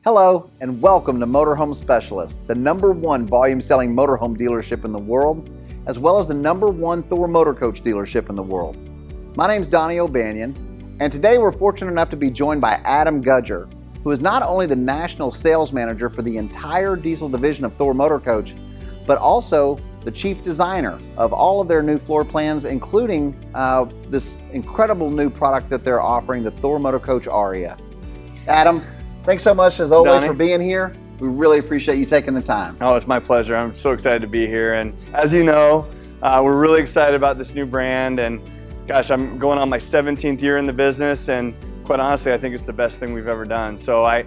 Hello and welcome to Motorhome Specialist, the #1 volume selling motorhome dealership in the world, as well as the #1 Thor motor coach dealership in the world. My name's Donnie O'Banion, and today we're fortunate enough to be joined by Adam Gudger, who is not only the national sales manager for the entire diesel division of Thor motor coach, but also the chief designer of all of their new floor plans, including this incredible new product that they're offering, the Thor motor coach Aria. Adam, thanks so much, as always, Donnie, for being here. We really appreciate you taking the time. Oh, it's my pleasure. I'm so excited to be here. And as you know, we're really excited about this new brand. And gosh, I'm going on my 17th year in the business. And quite honestly, I think it's the best thing we've ever done. So I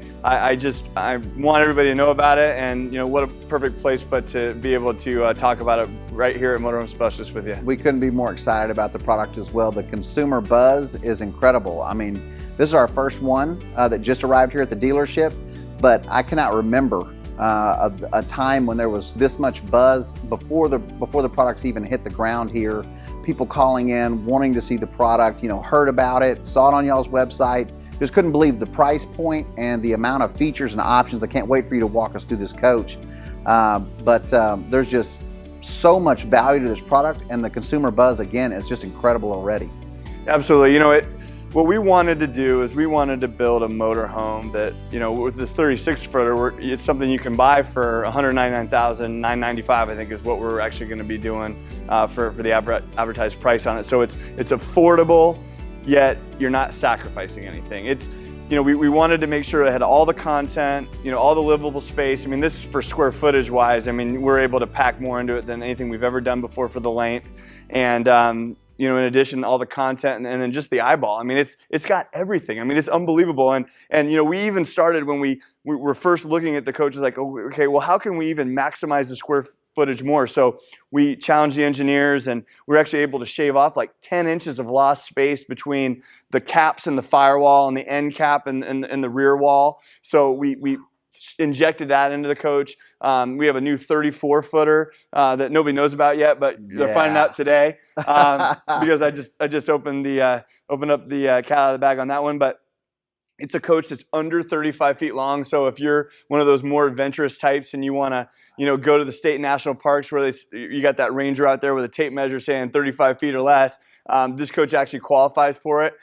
want everybody to know about it. And what a perfect place but to be able to talk about it right here at Motorhome Specialist with you. We couldn't be more excited about the product as well. The consumer buzz is incredible. I mean, this is our first one that just arrived here at the dealership, but I cannot remember a time when there was this much buzz before the products even hit the ground here. People calling in, wanting to see the product, heard about it, saw it on y'all's website, just couldn't believe the price point and the amount of features and options. I can't wait for you to walk us through this coach. But there's just so much value to this product, and the consumer buzz, again, is just incredible already. Absolutely. What we wanted to do is we wanted to build a motorhome that, with the 36 footer, it's something you can buy for $199,995, I think is what we're actually going to be doing for the advertised price on it. So it's affordable, yet you're not sacrificing anything. We wanted to make sure it had all the content, all the livable space. I mean, this is for square footage wise. I mean, we're able to pack more into it than anything we've ever done before for the length. And, in addition, all the content and then just the eyeball. I mean, it's got everything. I mean, it's unbelievable. And we even started when we were first looking at the coaches, like, oh, okay, well, how can we even maximize the square footage more? So we challenged the engineers, and we were actually able to shave off like 10 inches of lost space between the caps and the firewall and the end cap and the rear wall. So we injected that into the coach. We have a new 34 footer that nobody knows about yet, but they're finding out today because I just opened up the cat out of the bag on that one. But it's a coach that's under 35 feet long. So if you're one of those more adventurous types and you want to, go to the state and national parks where you got that ranger out there with a tape measure saying 35 feet or less, this coach actually qualifies for it.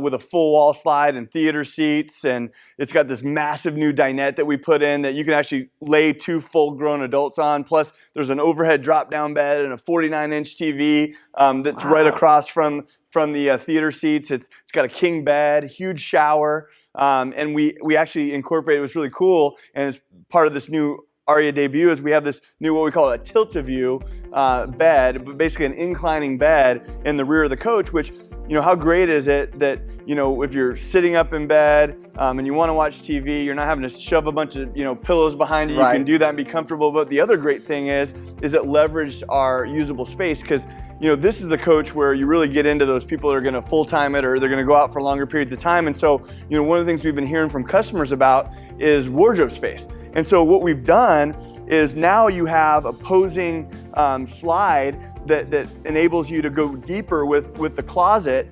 With a full wall slide and theater seats, and it's got this massive new dinette that we put in that you can actually lay 2 full-grown adults on. Plus, there's an overhead drop-down bed and a 49-inch TV that's right across from the theater seats. It's got a king bed, huge shower, and we actually incorporated. What's really cool, and it's part of this new Aria debut, is we have this new, what we call a tilt-a-view bed, basically an inclining bed in the rear of the coach, which, how great is it that, if you're sitting up in bed and you want to watch TV, you're not having to shove a bunch of, pillows behind you. Right. You can do that and be comfortable. But the other great thing is it leveraged our usable space, because, this is the coach where you really get into those people that are going to full-time it, or they're going to go out for longer periods of time. And so, one of the things we've been hearing from customers about is wardrobe space. And so what we've done is now you have opposing slide that enables you to go deeper with the closet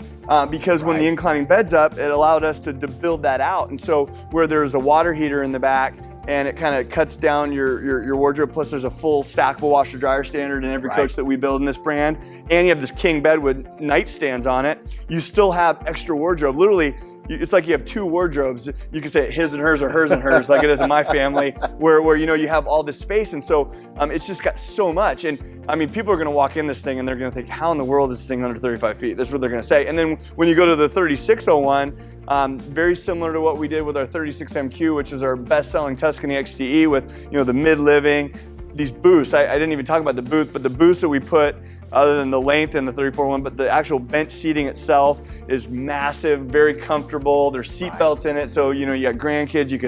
because when the inclining bed's up, it allowed us to build that out. And so where there's a water heater in the back and it kind of cuts down your wardrobe, plus there's a full stackable washer dryer standard in every coach that we build in this brand, and you have this king bed with nightstands on it, you still have extra wardrobe. Literally, it's like you have 2 wardrobes. You can say his and hers or hers and hers, like it is in my family, where you have all this space. And so it's just got so much. And I mean, people are going to walk in this thing and they're going to think, how in the world is this thing under 35 feet? That's what they're going to say. And then when you go to the 3601, very similar to what we did with our 36MQ, which is our best-selling Tuscany XTE with the mid-living, these booths. I didn't even talk about the booth, but the booths that we put, other than the length in the 34 but the actual bench seating itself is massive, very comfortable. There's seat belts in it, so you got grandkids, you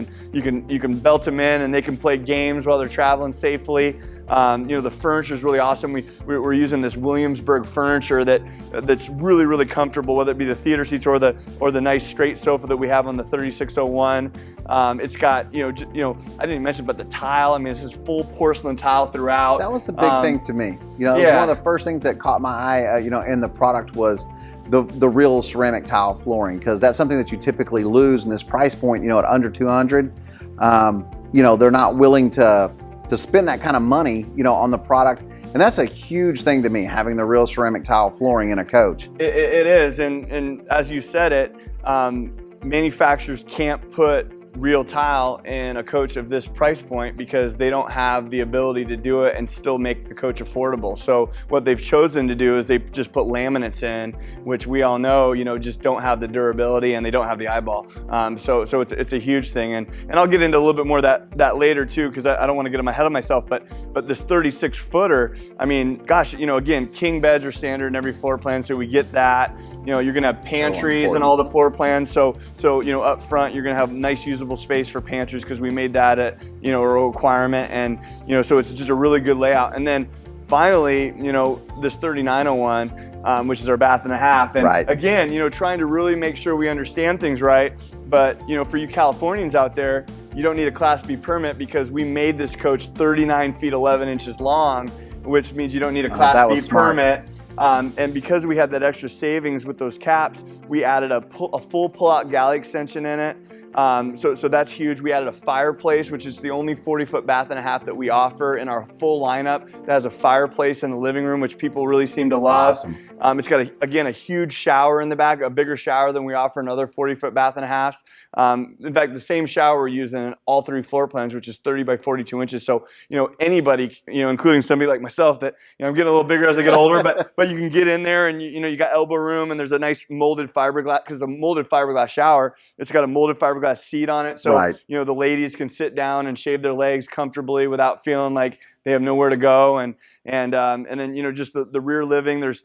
can belt them in and they can play games while they're traveling safely. The furniture is really awesome. We're using this Williamsburg furniture that's really, really comfortable, whether it be the theater seats or the nice straight sofa that we have on the 3601. It's got, I didn't even mention, but the tile. I mean, this is full porcelain tile throughout. That was a big thing to me. It was one of the first things that caught my eye, in the product was the real ceramic tile flooring, because that's something that you typically lose in this price point, at under 200. They're not willing to spend that kind of money, on the product. And that's a huge thing to me, having the real ceramic tile flooring in a coach. It is, and as you said it, manufacturers can't put real tile in a coach of this price point because they don't have the ability to do it and still make the coach affordable. So what they've chosen to do is they just put laminates in, which we all know, just don't have the durability and they don't have the eyeball. So it's a huge thing, and I'll get into a little bit more of that later too, because I don't want to get ahead of myself. But this 36 footer, I mean, gosh, again, king beds are standard in every floor plan, so we get that. You're gonna have pantries in all the floor plans. So up front you're gonna have nice usable space for pantries because we made that a requirement, and so it's just a really good layout. And then finally, this 3901, which is our bath and a half, and again, trying to really make sure we understand things right. But for you Californians out there, you don't need a Class B permit because we made this coach 39 feet 11 inches long, which means you don't need a Class B permit. And because we had that extra savings with those caps, we added a full pull-out galley extension in it. So that's huge. We added a fireplace, which is the only 40-foot bath and a half that we offer in our full lineup that has a fireplace in the living room, which people really seem to love. Awesome. It's got, a huge shower in the back, a bigger shower than we offer in other 40-foot bath and a halves. In fact, the same shower we're using in all three floor plans, which is 30 by 42 inches. So, anybody, including somebody like myself that, I'm getting a little bigger as I get older, but you can get in there and, you got elbow room, and there's a nice molded fiberglass, because the molded fiberglass shower, it's got a molded fiberglass seat on it. So, the ladies can sit down and shave their legs comfortably without feeling like they have nowhere to go. And then, just the rear living, there's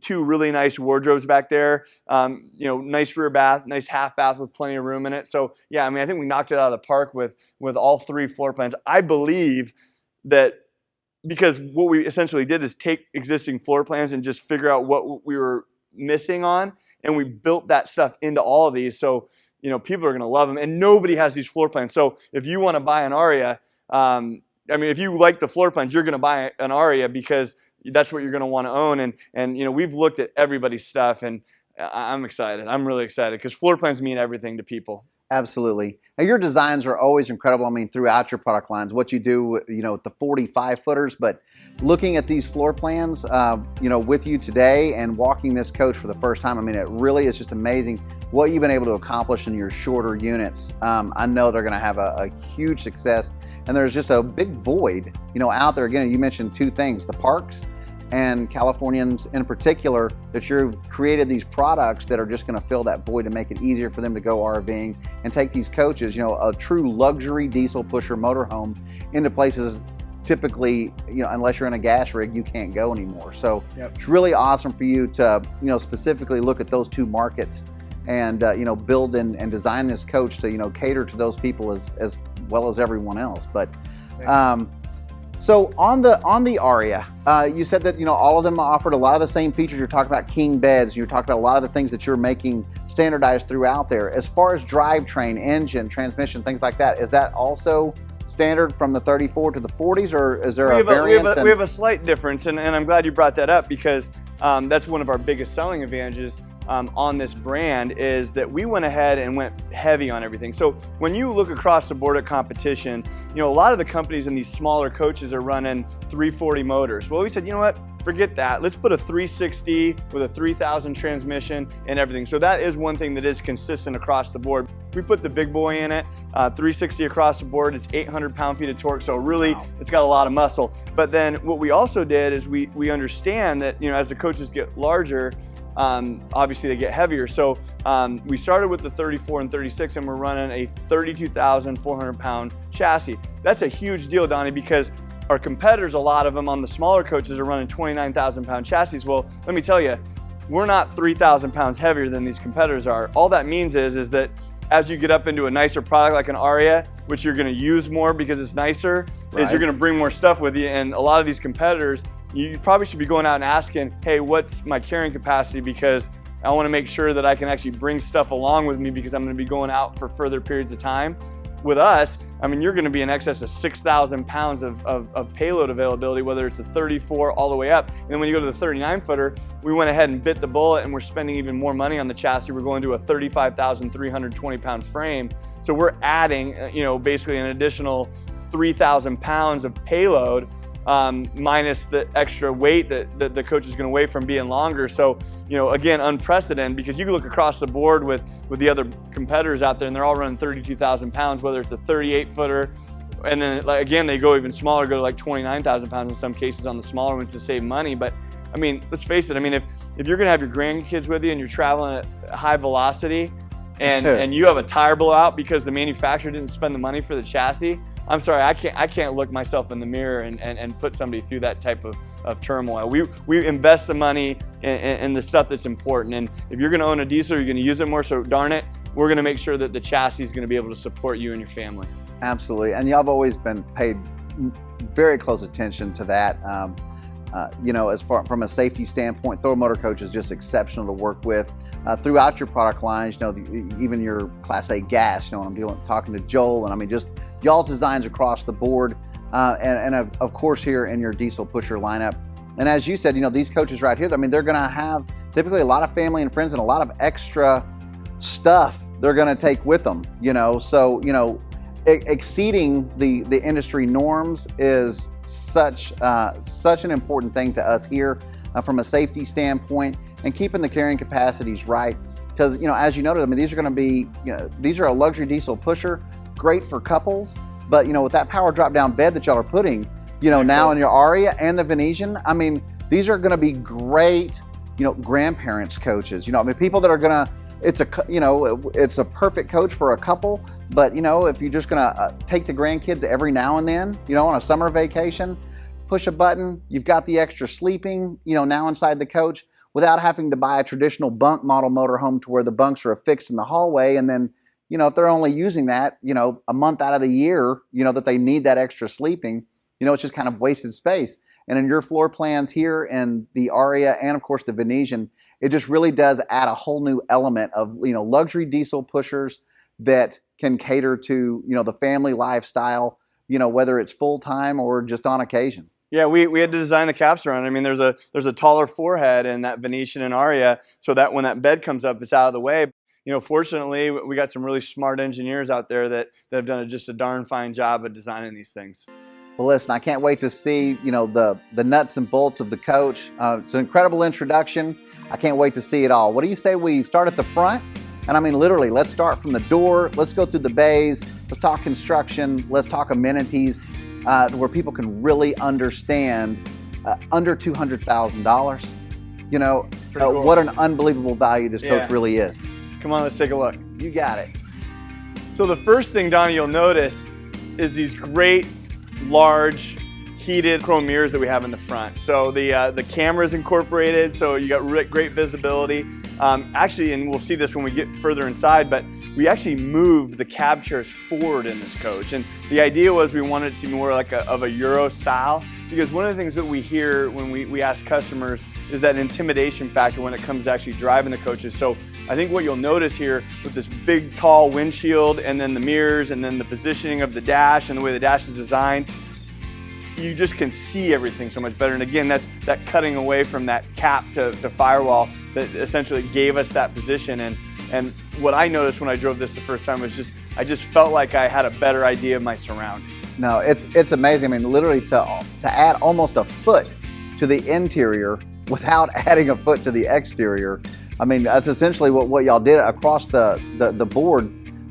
two really nice wardrobes back there. Nice rear bath, nice half bath with plenty of room in it. So yeah, I think we knocked it out of the park with all three floor plans. I believe that because what we essentially did is take existing floor plans and just figure out what we were missing on, and we built that stuff into all of these. So, people are going to love them, and nobody has these floor plans. So if you want to buy an Aria, if you like the floor plans, you're going to buy an Aria because that's what you're going to want to own. And we've looked at everybody's stuff, and I'm excited. I'm really excited because floor plans mean everything to people. Absolutely. Now, your designs are always incredible. Throughout your product lines, what you do, with the 45 footers, but looking at these floor plans, with you today and walking this coach for the first time, it really is just amazing what you've been able to accomplish in your shorter units. I know they're going to have a huge success, and there's just a big void, out there. Again, you mentioned two things, the parks and Californians in particular, that you've created these products that are just going to fill that void to make it easier for them to go RVing and take these coaches, a true luxury diesel pusher motorhome, into places typically, unless you're in a gas rig, you can't go anymore. So It's really awesome for you to, specifically look at those two markets and, build and design this coach to, cater to those people as well as everyone else. But, so on the Aria, you said that all of them offered a lot of the same features. You're talking about king beds. You're talking about a lot of the things that you're making standardized throughout there. As far as drivetrain, engine, transmission, things like that, is that also standard from the 34 to the 40s, or is there a variance? We have a slight difference, and I'm glad you brought that up, because that's one of our biggest selling advantages on this brand, is that we went ahead and went heavy on everything. So when you look across the board at competition, a lot of the companies in these smaller coaches are running 340 motors. Well, we said, forget that. Let's put a 360 with a 3000 transmission and everything. So that is one thing that is consistent across the board. We put the big boy in it, 360 across the board. It's 800 pound-feet of torque, so really It's got a lot of muscle. But then what we also did is we understand that as the coaches get larger, obviously they get heavier. So we started with the 34 and 36, and we're running a 32,400 pound chassis. That's a huge deal, Donnie, because our competitors, a lot of them on the smaller coaches, are running 29,000 pound chassis. Well, let me tell you, we're not 3,000 pounds heavier than these competitors are. All that means is that as you get up into a nicer product like an Aria, which you're going to use more because it's nicer, is you're going to bring more stuff with you. And a lot of these competitors, you probably should be going out and asking, hey, what's my carrying capacity? Because I want to make sure that I can actually bring stuff along with me because I'm going to be going out for further periods of time. With us, I mean, you're going to be in excess of 6,000 pounds of payload availability, whether it's a 34 all the way up. And then when you go to the 39 footer, we went ahead and bit the bullet and we're spending even more money on the chassis. We're going to a 35,320 pound frame. So we're adding, basically an additional 3,000 pounds of payload, minus the extra weight that the coach is going to weigh from being longer. So, again, unprecedented, because you can look across the board with the other competitors out there and they're all running 32,000 pounds, whether it's a 38 footer, and then again, they go even smaller, go to like 29,000 pounds in some cases on the smaller ones to save money. But I mean, let's face it, I mean, if you're going to have your grandkids with you and you're traveling at high velocity and you have a tire blowout because the manufacturer didn't spend the money for the chassis, I'm sorry, I can't look myself in the mirror and put somebody through that type of turmoil. We invest the money in the stuff that's important. And if you're going to own a diesel, you're going to use it more, so darn it, we're going to make sure that the chassis is going to be able to support you and your family. Absolutely. And y'all have always been paid very close attention to that. As far from a safety standpoint, Thor Motor Coach is just exceptional to work with throughout your product lines. Even your Class A gas. I'm talking to Joel, and I mean just y'all's designs across the board, and of course here in your diesel pusher lineup. And as you said, these coaches right here, I mean, they're going to have typically a lot of family and friends and a lot of extra stuff they're going to take with them. Exceeding the industry norms is such an important thing to us here from a safety standpoint, and keeping the carrying capacities right. Because as you noted, I mean, these are going to be these are a luxury diesel pusher, great for couples. But with that power drop down bed that y'all are putting now in your Aria and the Venetian, I mean, these are going to be great grandparents coaches. I mean, people that are going to, it's a perfect coach for a couple. But if you're just gonna take the grandkids every now and then, on a summer vacation, push a button, you've got the extra sleeping, now inside the coach, without having to buy a traditional bunk model motorhome to where the bunks are affixed in the hallway. And then, if they're only using that, a month out of the year, that they need that extra sleeping, it's just kind of wasted space. And in your floor plans here in the Aria and of course the Venetian, it just really does add a whole new element of, luxury diesel pushers that can cater to, the family lifestyle, whether it's full-time or just on occasion. Yeah, we had to design the caps around it. I mean, there's a taller forehead in that Venetian and Aria, so that when that bed comes up, it's out of the way. Fortunately, we got some really smart engineers out there that have done just a darn fine job of designing these things. Well, listen, I can't wait to see, the nuts and bolts of the coach. It's an incredible introduction. I can't wait to see it all. What do you say we start at the front? And I mean, literally, let's start from the door. Let's go through the bays. Let's talk construction. Let's talk amenities, where people can really understand under $200,000. Cool. What an unbelievable value this coach really is. Come on, let's take a look. You got it. So the first thing, Donnie, you'll notice is these great, large, heated chrome mirrors that we have in the front. So the camera's incorporated, so you got great visibility. Actually, and we'll see this when we get further inside, but we actually moved the cab chairs forward in this coach. And the idea was we wanted it to be more like of a Euro style, because one of the things that we hear when we ask customers is that intimidation factor when it comes to actually driving the coaches. So I think what you'll notice here with this big, tall windshield and then the mirrors and then the positioning of the dash and the way the dash is designed, you just can see everything so much better. And again, that's that cutting away from that cap to firewall that essentially gave us that position. And what I noticed when I drove this the first time was I just felt like I had a better idea of my surroundings. No, it's amazing. I mean, literally to add almost a foot to the interior without adding a foot to the exterior. I mean, that's essentially what y'all did across the board.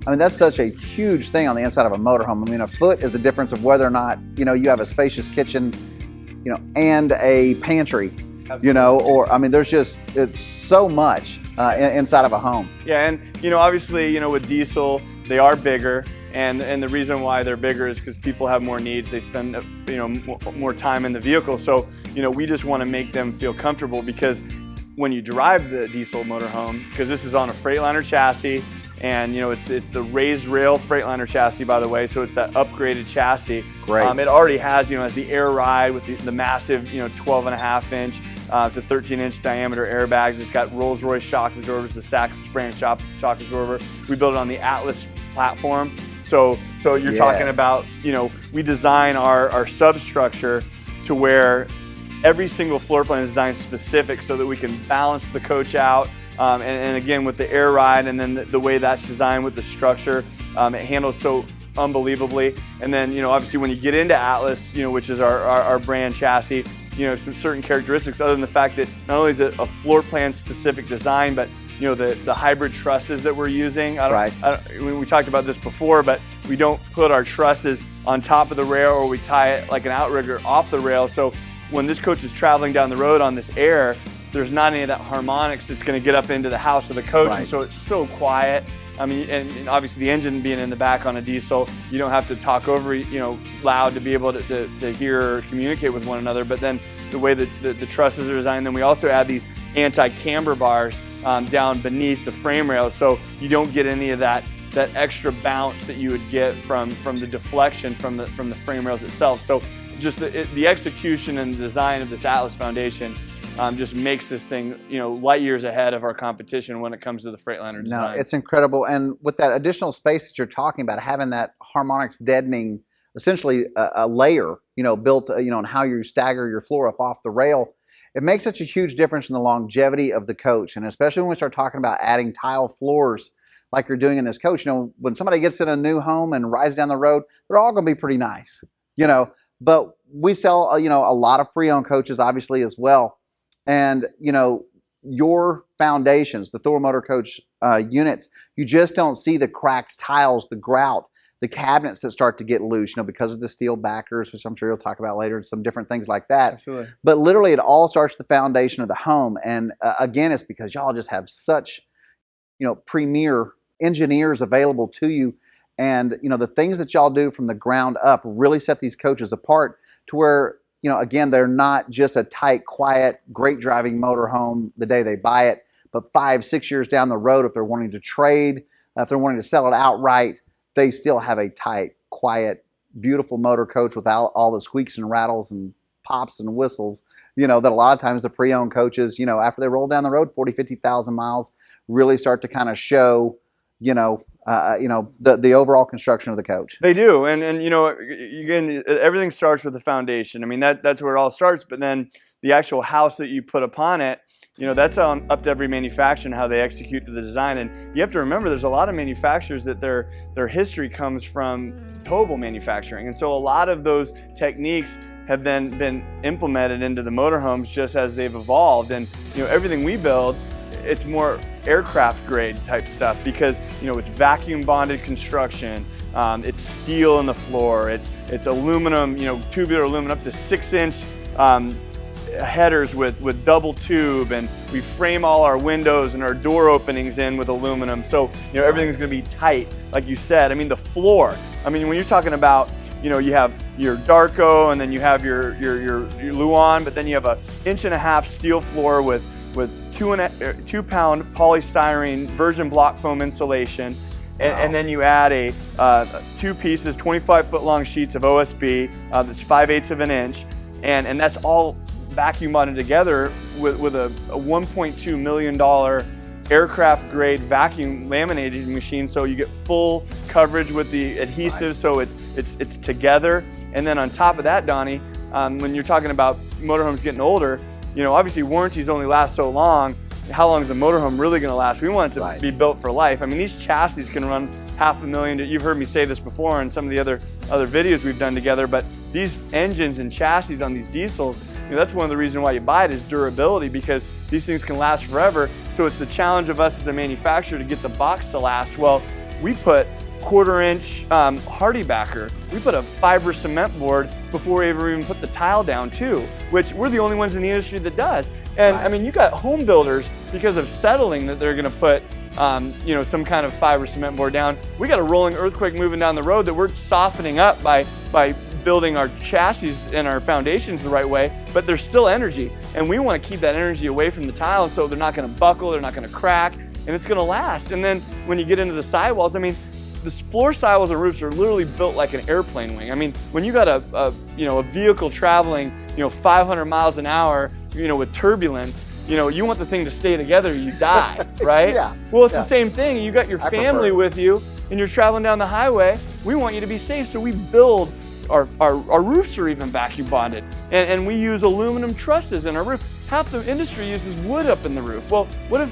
I mean, that's such a huge thing on the inside of a motorhome. I mean, a foot is the difference of whether or not, you have a spacious kitchen, and a pantry, Absolutely. Or, I mean, it's so much inside of a home. Yeah, and, obviously, with diesel, they are bigger. And the reason why they're bigger is because people have more needs. They spend, more time in the vehicle. So, we just want to make them feel comfortable, because when you drive the diesel motorhome, because this is on a Freightliner chassis, And it's the raised rail Freightliner chassis, by the way, so it's that upgraded chassis. Great. It already has, has the air ride with the massive, 12.5-inch to 13-inch diameter airbags. It's got Rolls-Royce shock absorbers, the SAC spraying shock absorber. We built it on the Atlas platform. So you're talking about, we design our substructure to where every single floor plan is designed specific so that we can balance the coach out. And again, with the air ride and then the way that's designed with the structure, it handles so unbelievably. And then, obviously when you get into Atlas, which is our brand chassis, some certain characteristics other than the fact that not only is it a floor plan specific design, but the hybrid trusses that we're using. We talked about this before, but we don't put our trusses on top of the rail or we tie it like an outrigger off the rail. So when this coach is traveling down the road on this air, there's not any of that harmonics that's going to get up into the house of the coach. And so it's so quiet. I mean, and obviously the engine being in the back on a diesel, you don't have to talk over, loud to be able to hear or communicate with one another. But then the way that the trusses are designed, then we also add these anti-camber bars down beneath the frame rail, so you don't get any of that extra bounce that you would get from the deflection from the frame rails itself. So just the execution and design of this Atlas foundation just makes this thing, light years ahead of our competition when it comes to the Freightliner design. No, it's incredible. And with that additional space that you're talking about, having that harmonics deadening, essentially a layer, built, on how you stagger your floor up off the rail, it makes such a huge difference in the longevity of the coach. And especially when we start talking about adding tile floors like you're doing in this coach, when somebody gets in a new home and rides down the road, they're all going to be pretty nice, but we sell, a lot of pre-owned coaches obviously as well. And, your foundations, the Thor Motor Coach units, you just don't see the cracked tiles, the grout, the cabinets that start to get loose, because of the steel backers, which I'm sure you'll talk about later, some different things like that. Absolutely. But literally it all starts the foundation of the home. And again, it's because y'all just have such, premier engineers available to you. And, the things that y'all do from the ground up really set these coaches apart to where, again, they're not just a tight, quiet, great driving motorhome the day they buy it, but 5-6 years down the road, if they're wanting to trade, if they're wanting to sell it outright, they still have a tight, quiet, beautiful motor coach without all the squeaks and rattles and pops and whistles, that a lot of times the pre-owned coaches, after they roll down the road 40, 50,000 miles, really start to kind of show, the overall construction of the coach. They do, and again, everything starts with the foundation. I mean, that's where it all starts. But then the actual house that you put upon it, that's up to every manufacturer and how they execute the design. And you have to remember, there's a lot of manufacturers that their history comes from towable manufacturing, and so a lot of those techniques have then been implemented into the motorhomes just as they've evolved. And everything we build, it's more aircraft grade type stuff because it's vacuum bonded construction, it's steel in the floor, it's aluminum, tubular aluminum up to 6-inch headers with double tube, and we frame all our windows and our door openings in with aluminum, so everything's going to be tight, like you said. I mean, the floor, when you're talking about, you have your Darko and then you have your Luan, but then you have a 1.5-inch steel floor with 2-pound polystyrene virgin block foam insulation, and then you add a 2 pieces, 25-foot long sheets of OSB that's 5/8 of an inch, and that's all vacuum bonded together with a $1.2 million aircraft grade vacuum laminating machine, so you get full coverage with the adhesive, so it's together. And then on top of that, Donnie, when you're talking about motorhomes getting older, obviously warranties only last so long. How long is the motorhome really going to last? We want it to be built for life. I mean, these chassis can run $500,000. You've heard me say this before in some of the other videos we've done together, but these engines and chassis on these diesels, that's one of the reasons why you buy it, is durability, because these things can last forever. So it's the challenge of us as a manufacturer to get the box to last. Well, we put 1/4-inch hardy backer. We put a fiber cement board before we ever even put the tile down too, which we're the only ones in the industry that does. And you got home builders, because of settling, that they're going to put some kind of fiber cement board down. We got a rolling earthquake moving down the road that we're softening up by building our chassis and our foundations the right way, but there's still energy, and we want to keep that energy away from the tile, so they're not going to buckle, they're not going to crack, and it's gonna last. And then when you get into the sidewalls, I mean, the floor sidewalls and roofs are literally built like an airplane wing. I mean, when you got a vehicle traveling, 500 miles an hour, with turbulence, you want the thing to stay together, you die, right? Yeah. Well, it's the same thing. You got your family with you, and you're traveling down the highway. We want you to be safe, so we build our roofs are even vacuum bonded, and we use aluminum trusses in our roof. Half the industry uses wood up in the roof. Well, what if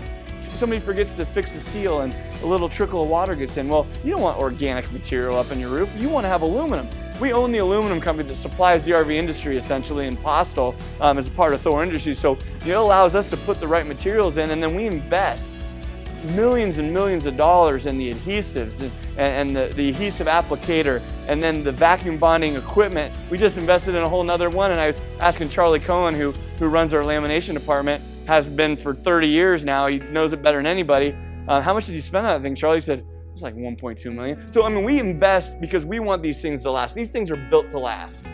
somebody forgets to fix the seal and a little trickle of water gets in? Well, you don't want organic material up in your roof. You want to have aluminum. We own the aluminum company that supplies the RV industry essentially in Postal as a part of Thor Industries. So it allows us to put the right materials in, and then we invest millions and millions of dollars in the adhesives and the adhesive applicator, and then the vacuum bonding equipment. We just invested in a whole nother one, and I was asking Charlie Cohen, who runs our lamination department, has been for 30 years now. He knows it better than anybody. How much did you spend on that thing? Charlie said, it's like 1.2 million. So, I mean, we invest because we want these things to last. These things are built to last.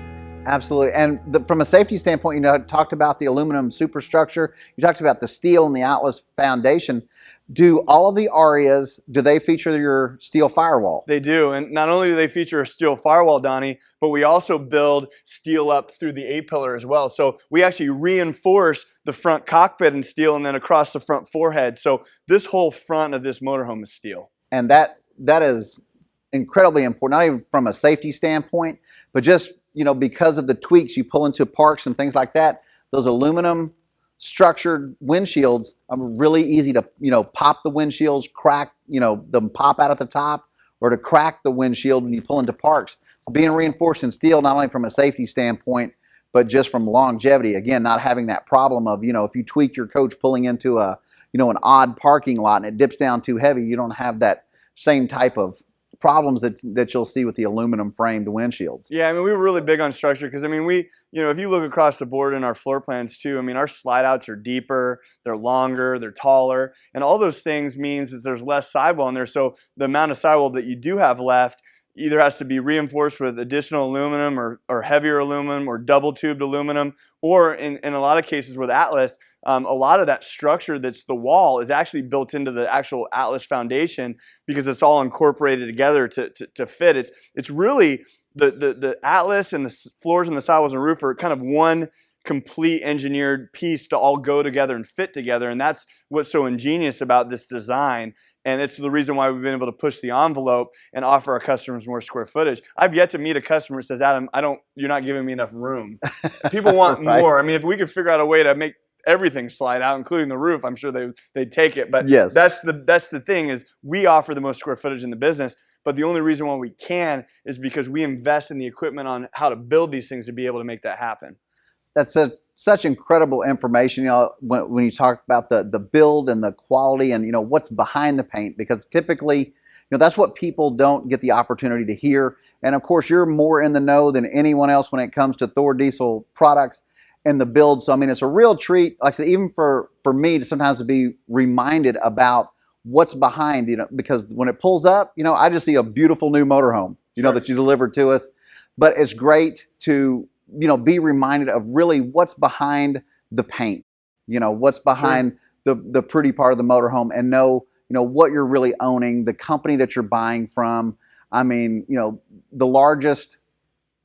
Absolutely. And from a safety standpoint, talked about the aluminum superstructure. You talked about the steel and the Atlas foundation. Do all of the Arias, do they feature your steel firewall? They do. And not only do they feature a steel firewall, Donnie, but we also build steel up through the A-pillar as well. So we actually reinforce the front cockpit in steel and then across the front forehead. So this whole front of this motorhome is steel. And that is incredibly important, not even from a safety standpoint, but just, because of the tweaks you pull into parks and things like that. Those aluminum structured windshields are really easy to, pop the windshields, crack, them pop out at the top, or to crack the windshield when you pull into parks. Being reinforced in steel, not only from a safety standpoint, but just from longevity. Again, not having that problem of, if you tweak your coach pulling into an odd parking lot and it dips down too heavy, you don't have that same type of problems that you'll see with the aluminum framed windshields. Yeah, I mean, we were really big on structure because, I mean, if you look across the board in our floor plans too, I mean, our slide outs are deeper, they're longer, they're taller, and all those things means that there's less sidewall in there. So the amount of sidewall that you do have left either has to be reinforced with additional aluminum or heavier aluminum or double tubed aluminum, or in a lot of cases with Atlas, a lot of that structure that's the wall is actually built into the actual Atlas foundation because it's all incorporated together to fit. It's really the Atlas and the floors and the sidewalls and roof are kind of one complete engineered piece to all go together and fit together, and that's what's so ingenious about this design, and it's the reason why we've been able to push the envelope and offer our customers more square footage. I've yet to meet a customer who says, Adam, you're not giving me enough room. People want right. more. I mean, if we could figure out a way to make everything slide out, including the roof, I'm sure they'd take it. But yes, that's the thing, is we offer the most square footage in the business. But the only reason why we can is because we invest in the equipment on how to build these things to be able to make that happen. That's such incredible information, when you talk about the build and the quality and, what's behind the paint, because typically, that's what people don't get the opportunity to hear. And of course, you're more in the know than anyone else when it comes to Thor diesel products and the build. So, I mean, it's a real treat, like I said, even for me to sometimes to be reminded about what's behind, because when it pulls up, I just see a beautiful new motorhome, that you delivered to us. But it's great to be reminded of really what's behind the paint, what's behind the pretty part of the motorhome, and know what you're really owning, the company that you're buying from. I mean, the largest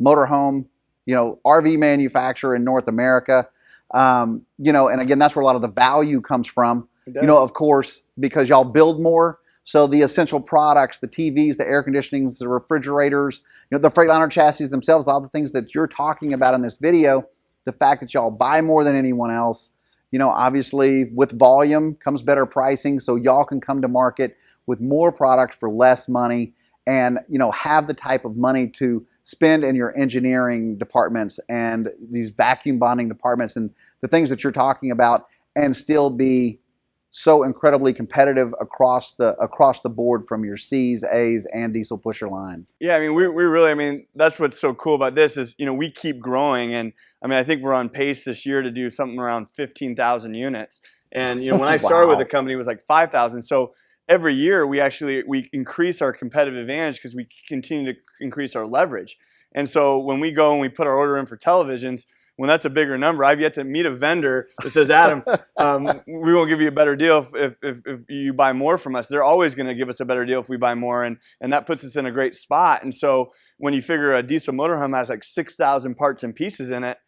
motorhome, RV manufacturer in North America, and again, that's where a lot of the value comes from, of course, because y'all build more. So the essential products, the TVs, the air conditionings, the refrigerators, the Freightliner chassis themselves, all the things that you're talking about in this video, the fact that y'all buy more than anyone else, obviously with volume comes better pricing, so y'all can come to market with more product for less money and, have the type of money to spend in your engineering departments and these vacuum bonding departments and the things that you're talking about, and still be so incredibly competitive across the board from your C's, A's, and diesel pusher line. Yeah, I mean, we really, I mean, that's what's so cool about this is, we keep growing, and I mean, I think we're on pace this year to do something around 15,000 units. And when I started with the company, it was like 5,000. So every year we increase our competitive advantage because we continue to increase our leverage. And so when we go and we put our order in for televisions, when that's a bigger number. I've yet to meet a vendor that says, Adam, we won't give you a better deal if you buy more from us. They're always going to give us a better deal if we buy more, and that puts us in a great spot. And so when you figure a diesel motorhome has like 6,000 parts and pieces in it,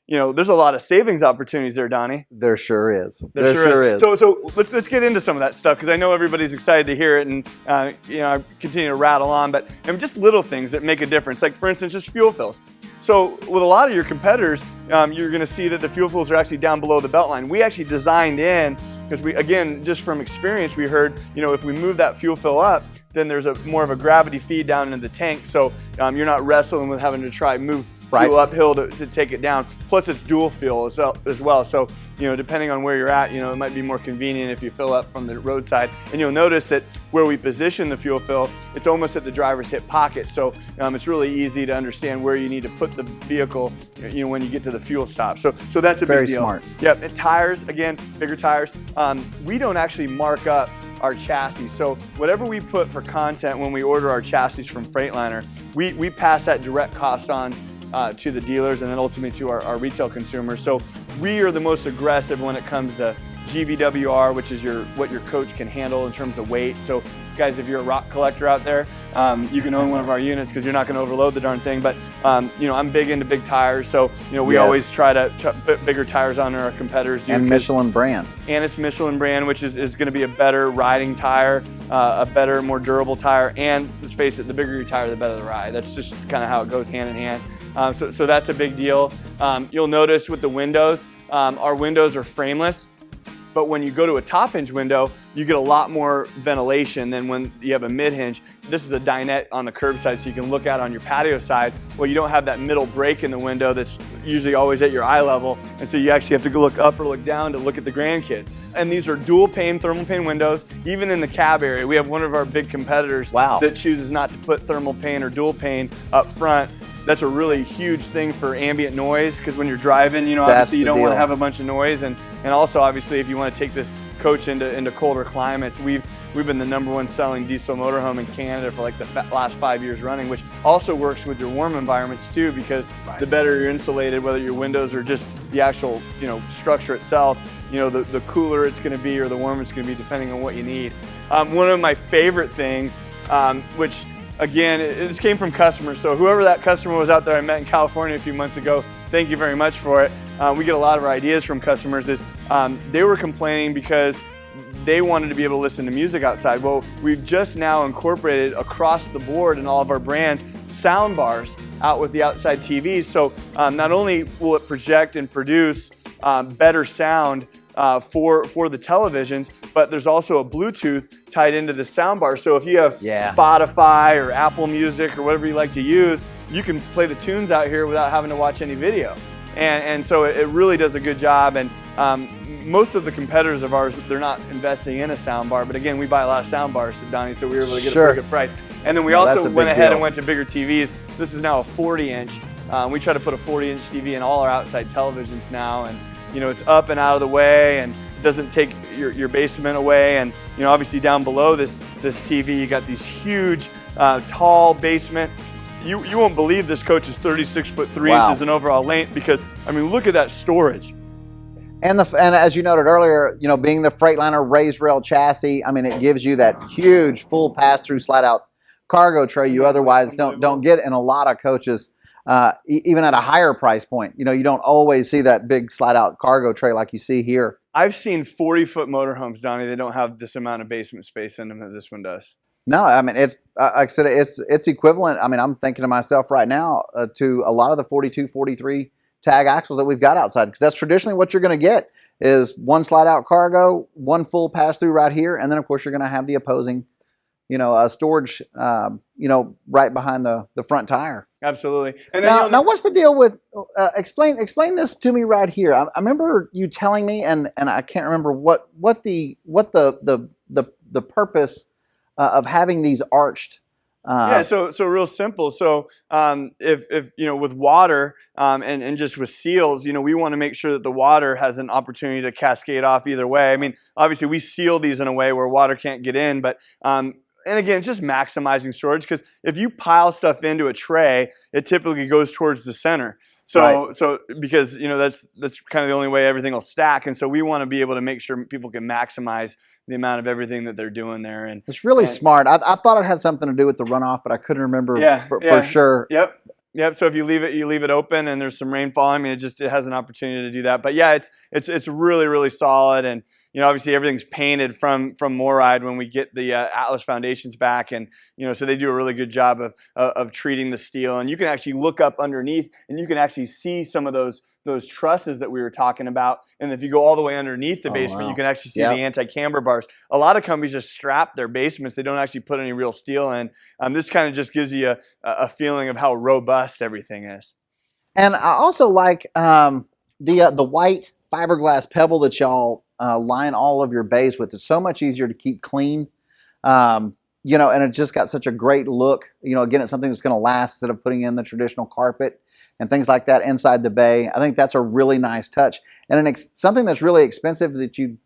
there's a lot of savings opportunities there, Donnie. There sure is. There sure is. So let's get into some of that stuff, because I know everybody's excited to hear it, and I continue to rattle on, but just little things that make a difference. Like, for instance, just fuel fills. So with a lot of your competitors, you're going to see that the fuel fills are actually down below the belt line. We actually designed in, because we, again, just from experience, we heard, if we move that fuel fill up, then there's more of a gravity feed down into the tank, so you're not wrestling with having to try move fuel uphill to take it down. Plus, it's dual fuel as well. So, depending on where you're at, it might be more convenient if you fill up from the roadside. And you'll notice that where we position the fuel fill, it's almost at the driver's hip pocket. So it's really easy to understand where you need to put the vehicle, when you get to the fuel stop. So that's a big deal. Very smart. Yep. And tires, again, bigger tires. We don't actually mark up our chassis. So whatever we put for content when we order our chassis from Freightliner, we pass that direct cost on to the dealers, and then ultimately to our retail consumers. So we are the most aggressive when it comes to GVWR, which is what your coach can handle in terms of weight. So guys, if you're a rock collector out there, you can own one of our units, because you're not going to overload the darn thing. But I'm big into big tires, so we always try to put bigger tires on our competitors do. And Michelin brand. And it's Michelin brand, which is going to be a better riding tire, a better, more durable tire. And let's face it, the bigger your tire, the better the ride. That's just kind of how it goes hand in hand. So that's a big deal. You'll notice with the windows, our windows are frameless, but when you go to a top hinge window, you get a lot more ventilation than when you have a mid hinge. This is a dinette on the curbside, so you can look out on your patio side. Well, you don't have that middle break in the window that's usually always at your eye level, and so you actually have to go look up or look down to look at the grandkids. And these are dual pane, thermal pane windows. Even in the cab area, we have one of our big competitors that chooses not to put thermal pane or dual pane up front. That's a really huge thing for ambient noise, because when you're driving, obviously you don't want to have a bunch of noise, and also obviously if you want to take this coach into colder climates, we've been the #1 selling diesel motorhome in Canada for like the last 5 years running, which also works with your warm environments too, because the better you're insulated, whether your windows or just the actual structure itself, the cooler it's going to be or the warmer it's going to be, depending on what you need. One of my favorite things, which again, it came from customers. So whoever that customer was out there I met in California a few months ago, thank you very much for it. We get a lot of our ideas from customers. They were complaining because they wanted to be able to listen to music outside. Well, we've just now incorporated across the board in all of our brands sound bars out with the outside TVs. So not only will it project and produce better sound for the televisions, but there's also a Bluetooth tied into the soundbar. So if you have Spotify or Apple Music or whatever you like to use, you can play the tunes out here without having to watch any video. And so it really does a good job. And most of the competitors of ours, they're not investing in a soundbar. But again, we buy a lot of soundbars, Donnie, so we were able to get a pretty good price. And then we also went ahead and went to bigger TVs. This is now a 40-inch. We try to put a 40-inch TV in all our outside televisions now. And it's up and out of the way, and doesn't take your basement away. And obviously down below this TV, you got these huge, tall basement. You won't believe this coach is 36 foot 3 inches in overall length, because look at that storage. And as you noted earlier, being the Freightliner raised rail chassis, it gives you that huge full pass-through slide-out cargo tray you otherwise don't get in a lot of coaches. Even at a higher price point, you don't always see that big slide-out cargo tray like you see here. I've seen 40-foot motorhomes, Donnie. They don't have this amount of basement space in them that this one does. No, it's like I said, it's equivalent. I'm thinking to myself right now to a lot of the 42, 43 tag axles that we've got outside, because that's traditionally what you're going to get is one slide-out cargo, one full pass-through right here, and then of course you're going to have the opposing storage, right behind the front tire. Absolutely. And then now what's the deal with, explain this to me right here. I remember you telling me, and I can't remember what the purpose of having these arched. So real simple. So if with water and just with seals, we want to make sure that the water has an opportunity to cascade off either way. Obviously we seal these in a way where water can't get in, but and again, it's just maximizing storage, because if you pile stuff into a tray, it typically goes towards the center. So because that's kind of the only way everything will stack, and so we want to be able to make sure people can maximize the amount of everything that they're doing there. And it's really smart. I thought it had something to do with the runoff, but I couldn't remember for sure. Yep. So if you leave it open and there's some rainfall, I mean, it has an opportunity to do that. But yeah, it's really, really solid. And obviously everything's painted from Moride when we get the Atlas foundations back, and so they do a really good job of treating the steel. And you can actually look up underneath, and you can actually see some of those trusses that we were talking about. And if you go all the way underneath the basement, you can actually see the anti-camber bars. A lot of companies just strap their basements; they don't actually put any real steel in. This kind of just gives you a feeling of how robust everything is. And I also like the white fiberglass pebble that y'all line all of your bays with. It's so much easier to keep clean, and it just got such a great look. Again, it's something that's going to last instead of putting in the traditional carpet and things like that inside the bay. I think that's a really nice touch, and something that's really expensive that you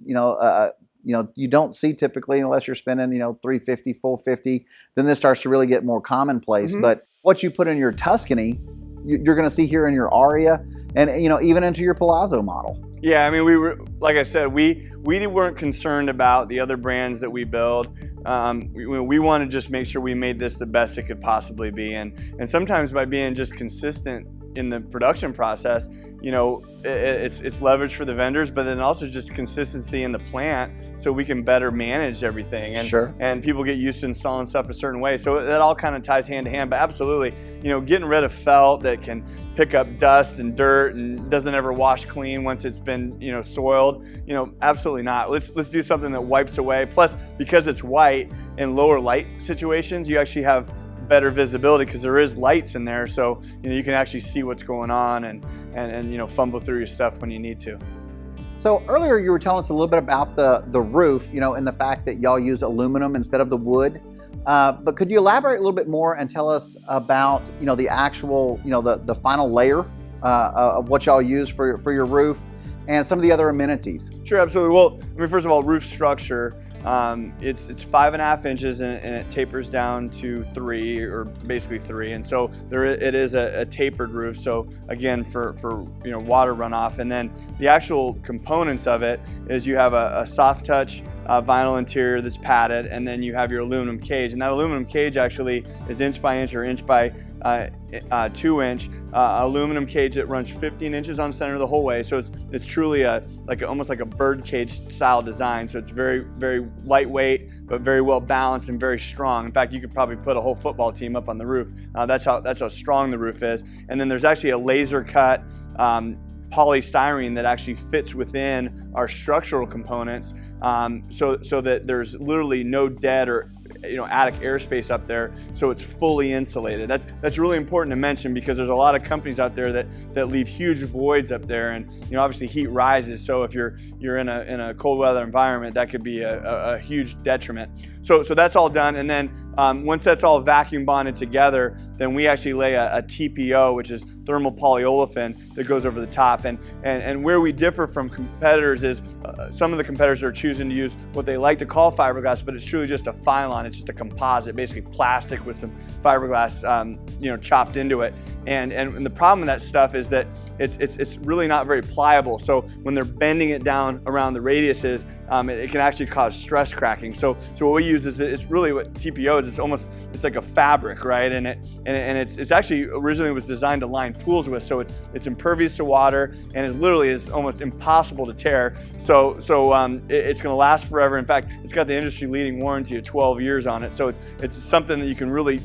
don't see typically unless you're spending $350, $450. Then this starts to really get more commonplace. But what you put in your Tuscany, you're going to see here in your Aria, and even into your Palazzo model. Yeah, I mean, we were, like I said, we weren't concerned about the other brands that we build. We want to just make sure we made this the best it could possibly be, and sometimes by being just consistent in the production process, it's leverage for the vendors, but then also just consistency in the plant, so we can better manage everything. And and people get used to installing stuff a certain way. So that all kind of ties hand to hand. But absolutely, getting rid of felt that can pick up dust and dirt and doesn't ever wash clean once it's been soiled. Absolutely not. Let's do something that wipes away. Plus, because it's white, in lower light situations, you actually have better visibility because there is lights in there, so you can actually see what's going on and fumble through your stuff when you need to. So earlier you were telling us a little bit about the roof, and the fact that y'all use aluminum instead of the wood. But could you elaborate a little bit more and tell us about the actual the final layer of what y'all use for your roof and some of the other amenities? Sure, absolutely. Well, I mean, first of all, roof structure. It's 5.5 inches and it tapers down to 3, or basically 3, and so it is a tapered roof. So again, for water runoff, and then the actual components of it is you have a soft touch vinyl interior that's padded, and then you have your aluminum cage, and that aluminum cage actually is inch by inch or inch by 2 inch aluminum cage that runs 15 inches on center the whole way. So it's truly almost like a bird cage style design. So it's very, very lightweight, but very well balanced and very strong. In fact, you could probably put a whole football team up on the roof. That's how strong the roof is. And then there's actually a laser cut polystyrene that actually fits within our structural components, so that there's literally no dead or attic airspace up there, so it's fully insulated. That's really important to mention, because there's a lot of companies out there that leave huge voids up there, and obviously heat rises. So if you're in a cold weather environment, that could be a huge detriment. So that's all done, and then once that's all vacuum bonded together, then we actually lay a TPO, which is thermal polyolefin, that goes over the top. And where we differ from competitors is some of the competitors are choosing to use what they like to call fiberglass, but it's truly just a Phylon. It's just a composite, basically plastic with some fiberglass chopped into it. And the problem with that stuff is that it's really not very pliable. So when they're bending it down around the radiuses, it can actually cause stress cracking. So what we use is, it's really what TPO is. It's like a fabric, right? And it's actually originally was designed to line pools with. So it's impervious to water, and it literally is almost impossible to tear. So it's going to last forever. In fact, it's got the industry leading warranty of 12 years on it. So it's something that you can really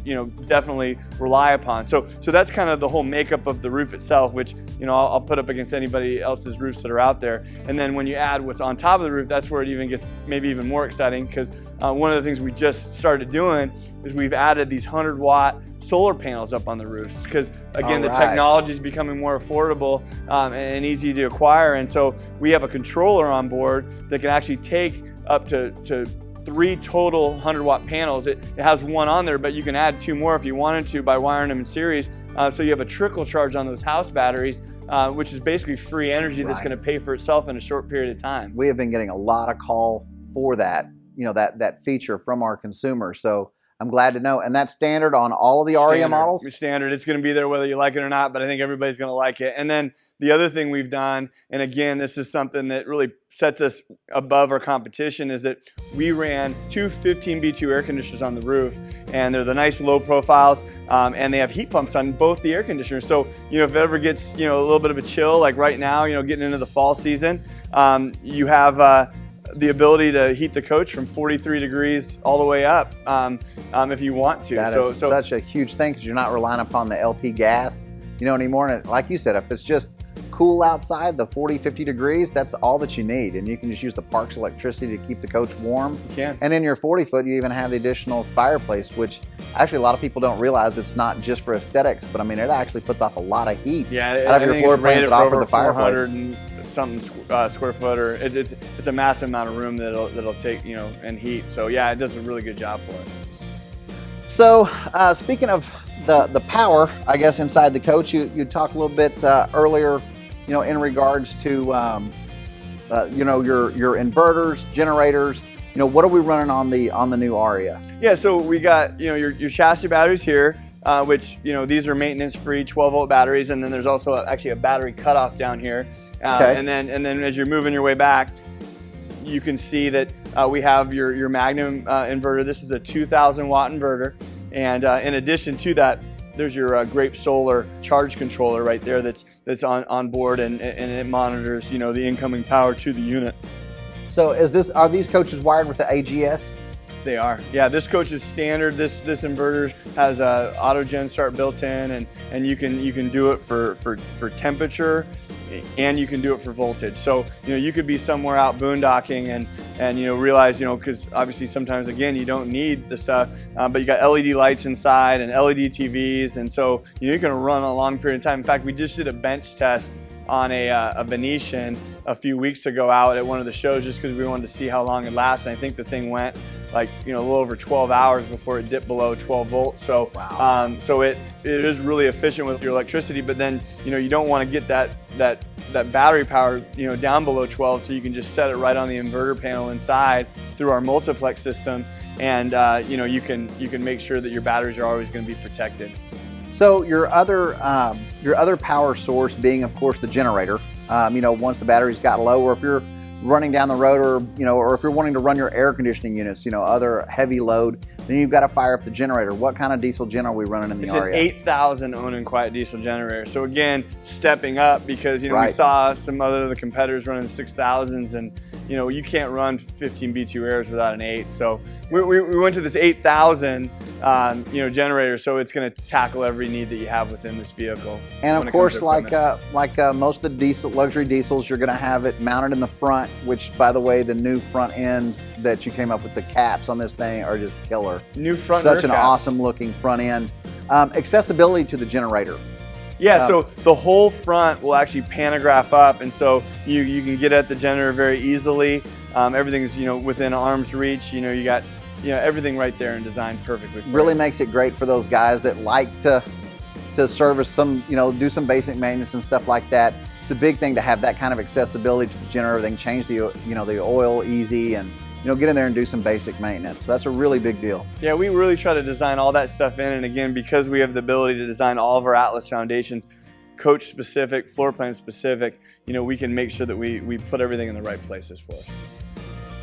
definitely rely upon. So that's kind of the whole makeup of the roof itself, which I'll put up against anybody else's roofs that are out there. And then when you add what's on top of the roof, that's where it even gets maybe even more exciting, because one of the things we just started doing is we've added these 100-watt solar panels up on the roofs, because again, the technology is becoming more affordable and easy to acquire. And so we have a controller on board that can actually take up to 3 total 100-watt panels. It has one on there, but you can add 2 more if you wanted to by wiring them in series. So you have a trickle charge on those house batteries, which is basically free energy that's going to pay for itself in a short period of time. We have been getting a lot of call for that, that feature from our consumers. So I'm glad to know. And that's standard on all of the Aria models? Standard. It's going to be there whether you like it or not, but I think everybody's going to like it. And then the other thing we've done, and again, this is something that really sets us above our competition, is that we ran two 15B2 air conditioners on the roof, and they're the nice low profiles, and they have heat pumps on both the air conditioners. So, you know, if it ever gets, you know, a little bit of a chill, like right now, you know, getting into the fall season, you have the ability to heat the coach from 43 degrees all the way up if you want to. That is such a huge thing, because you're not relying upon the LP gas, you know, anymore. And like you said, if it's just cool outside, the 40, 50 degrees, that's all that you need. And you can just use the park's electricity to keep the coach warm. You can. And in your 40 foot, you even have the additional fireplace, which actually a lot of people don't realize it's not just for aesthetics, but I mean, it actually puts off a lot of heat out of your floor plans that offer the fireplace. Something square foot, or it's a massive amount of room that'll take, you know, and heat. So yeah, it does a really good job for it. So speaking of the power, I guess, inside the coach, you talked a little bit earlier, you know, in regards to you know, your inverters, generators. You know, what are we running on the new Aria? Yeah, so we got, you know, your chassis batteries here, which, you know, these are maintenance-free 12-volt batteries, and then there's also actually a battery cutoff down here. And then as you're moving your way back, you can see that we have your Magnum inverter. This is a 2,000 watt inverter, and in addition to that, there's your Grape Solar charge controller right there that's on board, and it monitors, you know, the incoming power to the unit. So are these coaches wired with the AGS? They are. Yeah, this coach is standard. This inverter has a auto gen start built in, and you can do it for temperature, and you can do it for voltage. So, you know, you could be somewhere out boondocking and you know, realize, you know, because obviously sometimes, again, you don't need the stuff, but you got LED lights inside and LED TVs, and so, you know, you can run a long period of time. In fact, we just did a bench test on a Venetian a few weeks ago out at one of the shows, just because we wanted to see how long it lasts. And I think the thing went like, you know, a little over 12 hours before it dipped below 12 volts. So, wow. So it is really efficient with your electricity, but then, you know, you don't want to get that battery power, you know, down below 12, so you can just set it right on the inverter panel inside through our Multiplex system, and you know, you can make sure that your batteries are always going to be protected. So your other power source being, of course, the generator. You know, once the batteries got low, or if you're running down the road, or you know, or if you're wanting to run your air conditioning units, you know, other heavy load, then you've got to fire up the generator. What kind of diesel gen are we running in the Aria? It's an 8,000 own and quiet diesel generator. So again, stepping up, because, you know, right. We saw some other the competitors running 6,000s, and, you know, you can't run 15 B2 airs without an 8. So we went to this 8,000 you know, generator, so it's going to tackle every need that you have within this vehicle. And of course, like most of the luxury diesels, you're going to have it mounted in the front, which, by the way, the new front end that you came up with, the caps on this thing are just killer. New front Such an caps. awesome looking front end. Accessibility to the generator. Yeah, so the whole front will actually pantograph up, and so you can get at the generator very easily. Everything's, you know, within arm's reach. You know, you got, you know, everything right there and designed perfectly for really you. Makes it great for those guys that like to service some, you know, do some basic maintenance and stuff like that. It's a big thing to have that kind of accessibility to the generator. They can change the, you know, the oil easy, and, you know, get in there and do some basic maintenance. So that's a really big deal. Yeah, we really try to design all that stuff in, and again, because we have the ability to design all of our Atlas foundations, coach specific, floor plan specific, you know, we can make sure that we put everything in the right places for us.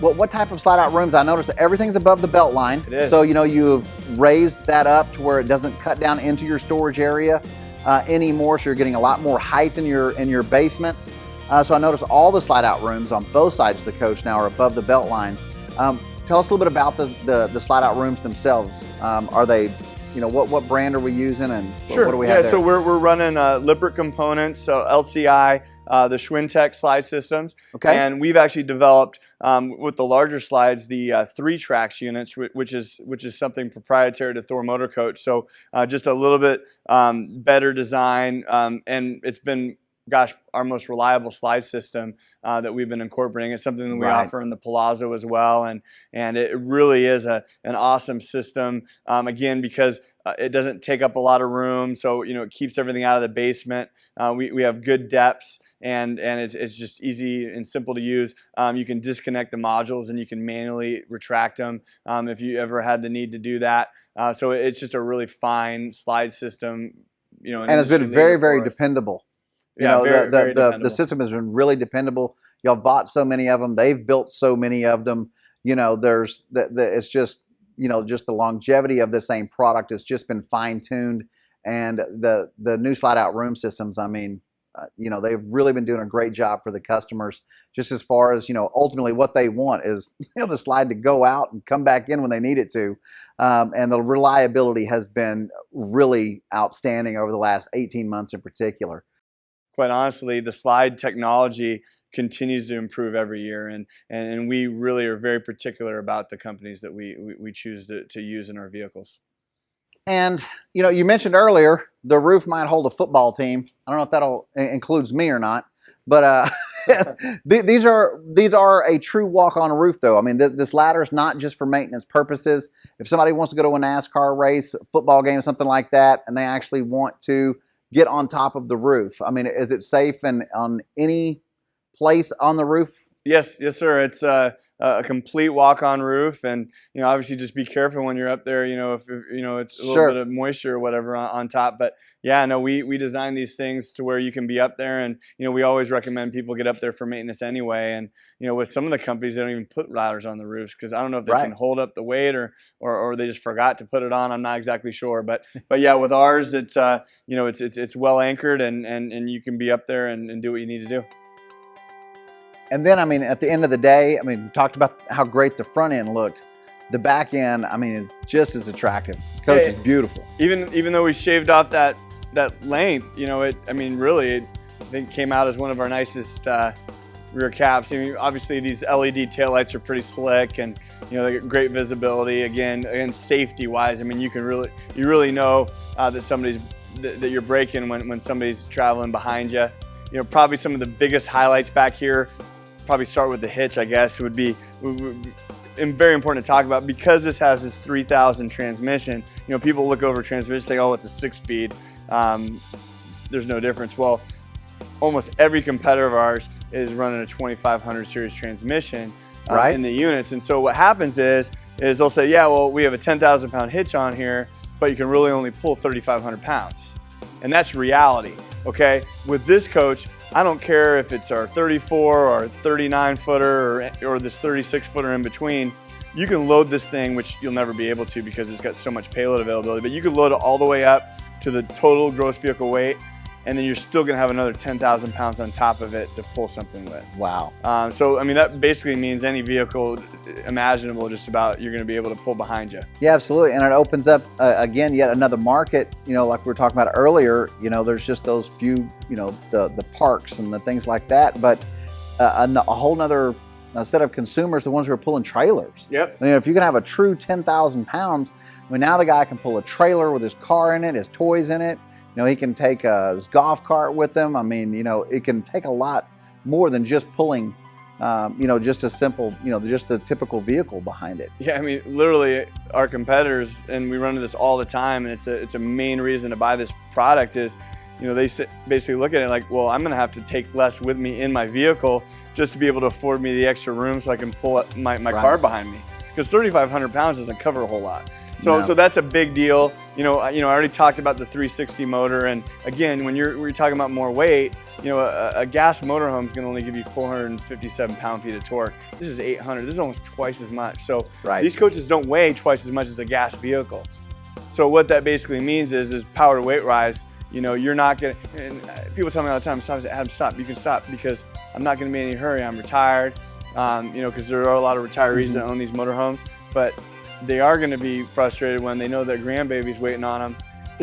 What type of slide out rooms? I noticed that everything's above the belt line. It is. So, you know, you've raised that up to where it doesn't cut down into your storage area anymore. So you're getting a lot more height in your basements. So I noticed all the slide out rooms on both sides of the coach now are above the belt line. Tell us a little bit about the slide out rooms themselves. Are they, you know, what brand are we using, and Sure. what do we have there? So we're running Lippert components, so LCI, the Schwintek slide systems. Okay. And we've actually developed with the larger slides the 3 tracks units, which is something proprietary to Thor Motor Coach. So just a little bit better design, and it's been, gosh, our most reliable slide system that we've been incorporating. It's something that we offer in the Palazzo as well, and it really is an awesome system. Again, because it doesn't take up a lot of room, so, you know, it keeps everything out of the basement. We have good depths, and it's just easy and simple to use. You can disconnect the modules and you can manually retract them if you ever had the need to do that. So it's just a really fine slide system, and it's been very, very dependable. Very dependable. The system has been really dependable. Y'all bought so many of them. They've built so many of them. It's just, just the longevity of the same product has just been fine tuned. And the new slide out room systems, I mean, they've really been doing a great job for the customers, just as far as, ultimately what they want is, the slide to go out and come back in when they need it to. And the reliability has been really outstanding over the last 18 months in particular. Quite honestly, the slide technology continues to improve every year, and we really are very particular about the companies that we choose to use in our vehicles. And you mentioned earlier the roof might hold a football team. I don't know if that'll includes me or not, but these are a true walk-on roof, though. I mean, this ladder is not just for maintenance purposes. If somebody wants to go to a NASCAR race, a football game, something like that, and they actually want to get on top of the roof, I mean, is it safe and on any place on the roof? Yes, sir. It's a complete walk-on roof, and obviously just be careful when you're up there. If it's a little bit of moisture or whatever on top. But yeah, no, we design these things to where you can be up there, and we always recommend people get up there for maintenance anyway. And with some of the companies, they don't even put ladders on the roofs because I don't know if they can hold up the weight or they just forgot to put it on. I'm not exactly sure, but yeah, with ours, it's it's well anchored, and you can be up there and do what you need to do. And then, I mean, at the end of the day, I mean, we talked about how great the front end looked. The back end, I mean, it's just as attractive. Coach is beautiful. Even though we shaved off that length, really, I think came out as one of our nicest rear caps. I mean, obviously, these LED taillights are pretty slick, and they get great visibility. Again, safety-wise, I mean, you really know that you're braking when somebody's traveling behind you. Probably some of the biggest highlights back here. Probably start with the hitch, I guess, would be very important to talk about because this has this 3000 transmission. People look over transmission and say, oh, it's a 6-speed. There's no difference. Well, almost every competitor of ours is running a 2500 series transmission in the units. And so what happens is they'll say, yeah, well, we have a 10,000 pound hitch on here, but you can really only pull 3,500 pounds. And that's reality, okay? With this coach, I don't care if it's our 34 or 39 footer or this 36 footer in between. You can load this thing, which you'll never be able to because it's got so much payload availability, but you can load it all the way up to the total gross vehicle weight, and then you're still gonna have another 10,000 pounds on top of it to pull something with. Wow. So, I mean, that basically means any vehicle imaginable, just about, you're gonna be able to pull behind you. Yeah, absolutely. And it opens up, again, yet another market, like we were talking about earlier, there's just those few, the parks and the things like that, but a whole nother set of consumers, the ones who are pulling trailers. Yep. I mean, if you can have a true 10,000 pounds, I mean, now the guy can pull a trailer with his car in it, his toys in it. He can take his golf cart with him. I mean, it can take a lot more than just pulling, just a simple, just the typical vehicle behind it. Yeah, I mean, literally, our competitors, and we run into this all the time, and it's a main reason to buy this product is, they basically look at it like, well, I'm going to have to take less with me in my vehicle just to be able to afford me the extra room so I can pull up my car behind me. Because 3,500 pounds doesn't cover a whole lot. So that's a big deal. I already talked about the 360 motor, and again, when you're talking about more weight, a gas motorhome is going to only give you 457 pound-feet of torque. This is 800. This is almost twice as much. So these coaches don't weigh twice as much as a gas vehicle. So what that basically means is power to weight rise. You're not going to. And people tell me all the time, Adam, stop. You can stop because I'm not going to be in any hurry. I'm retired. Because there are a lot of retirees that own these motorhomes, but they are going to be frustrated when they know their grandbaby's waiting on them,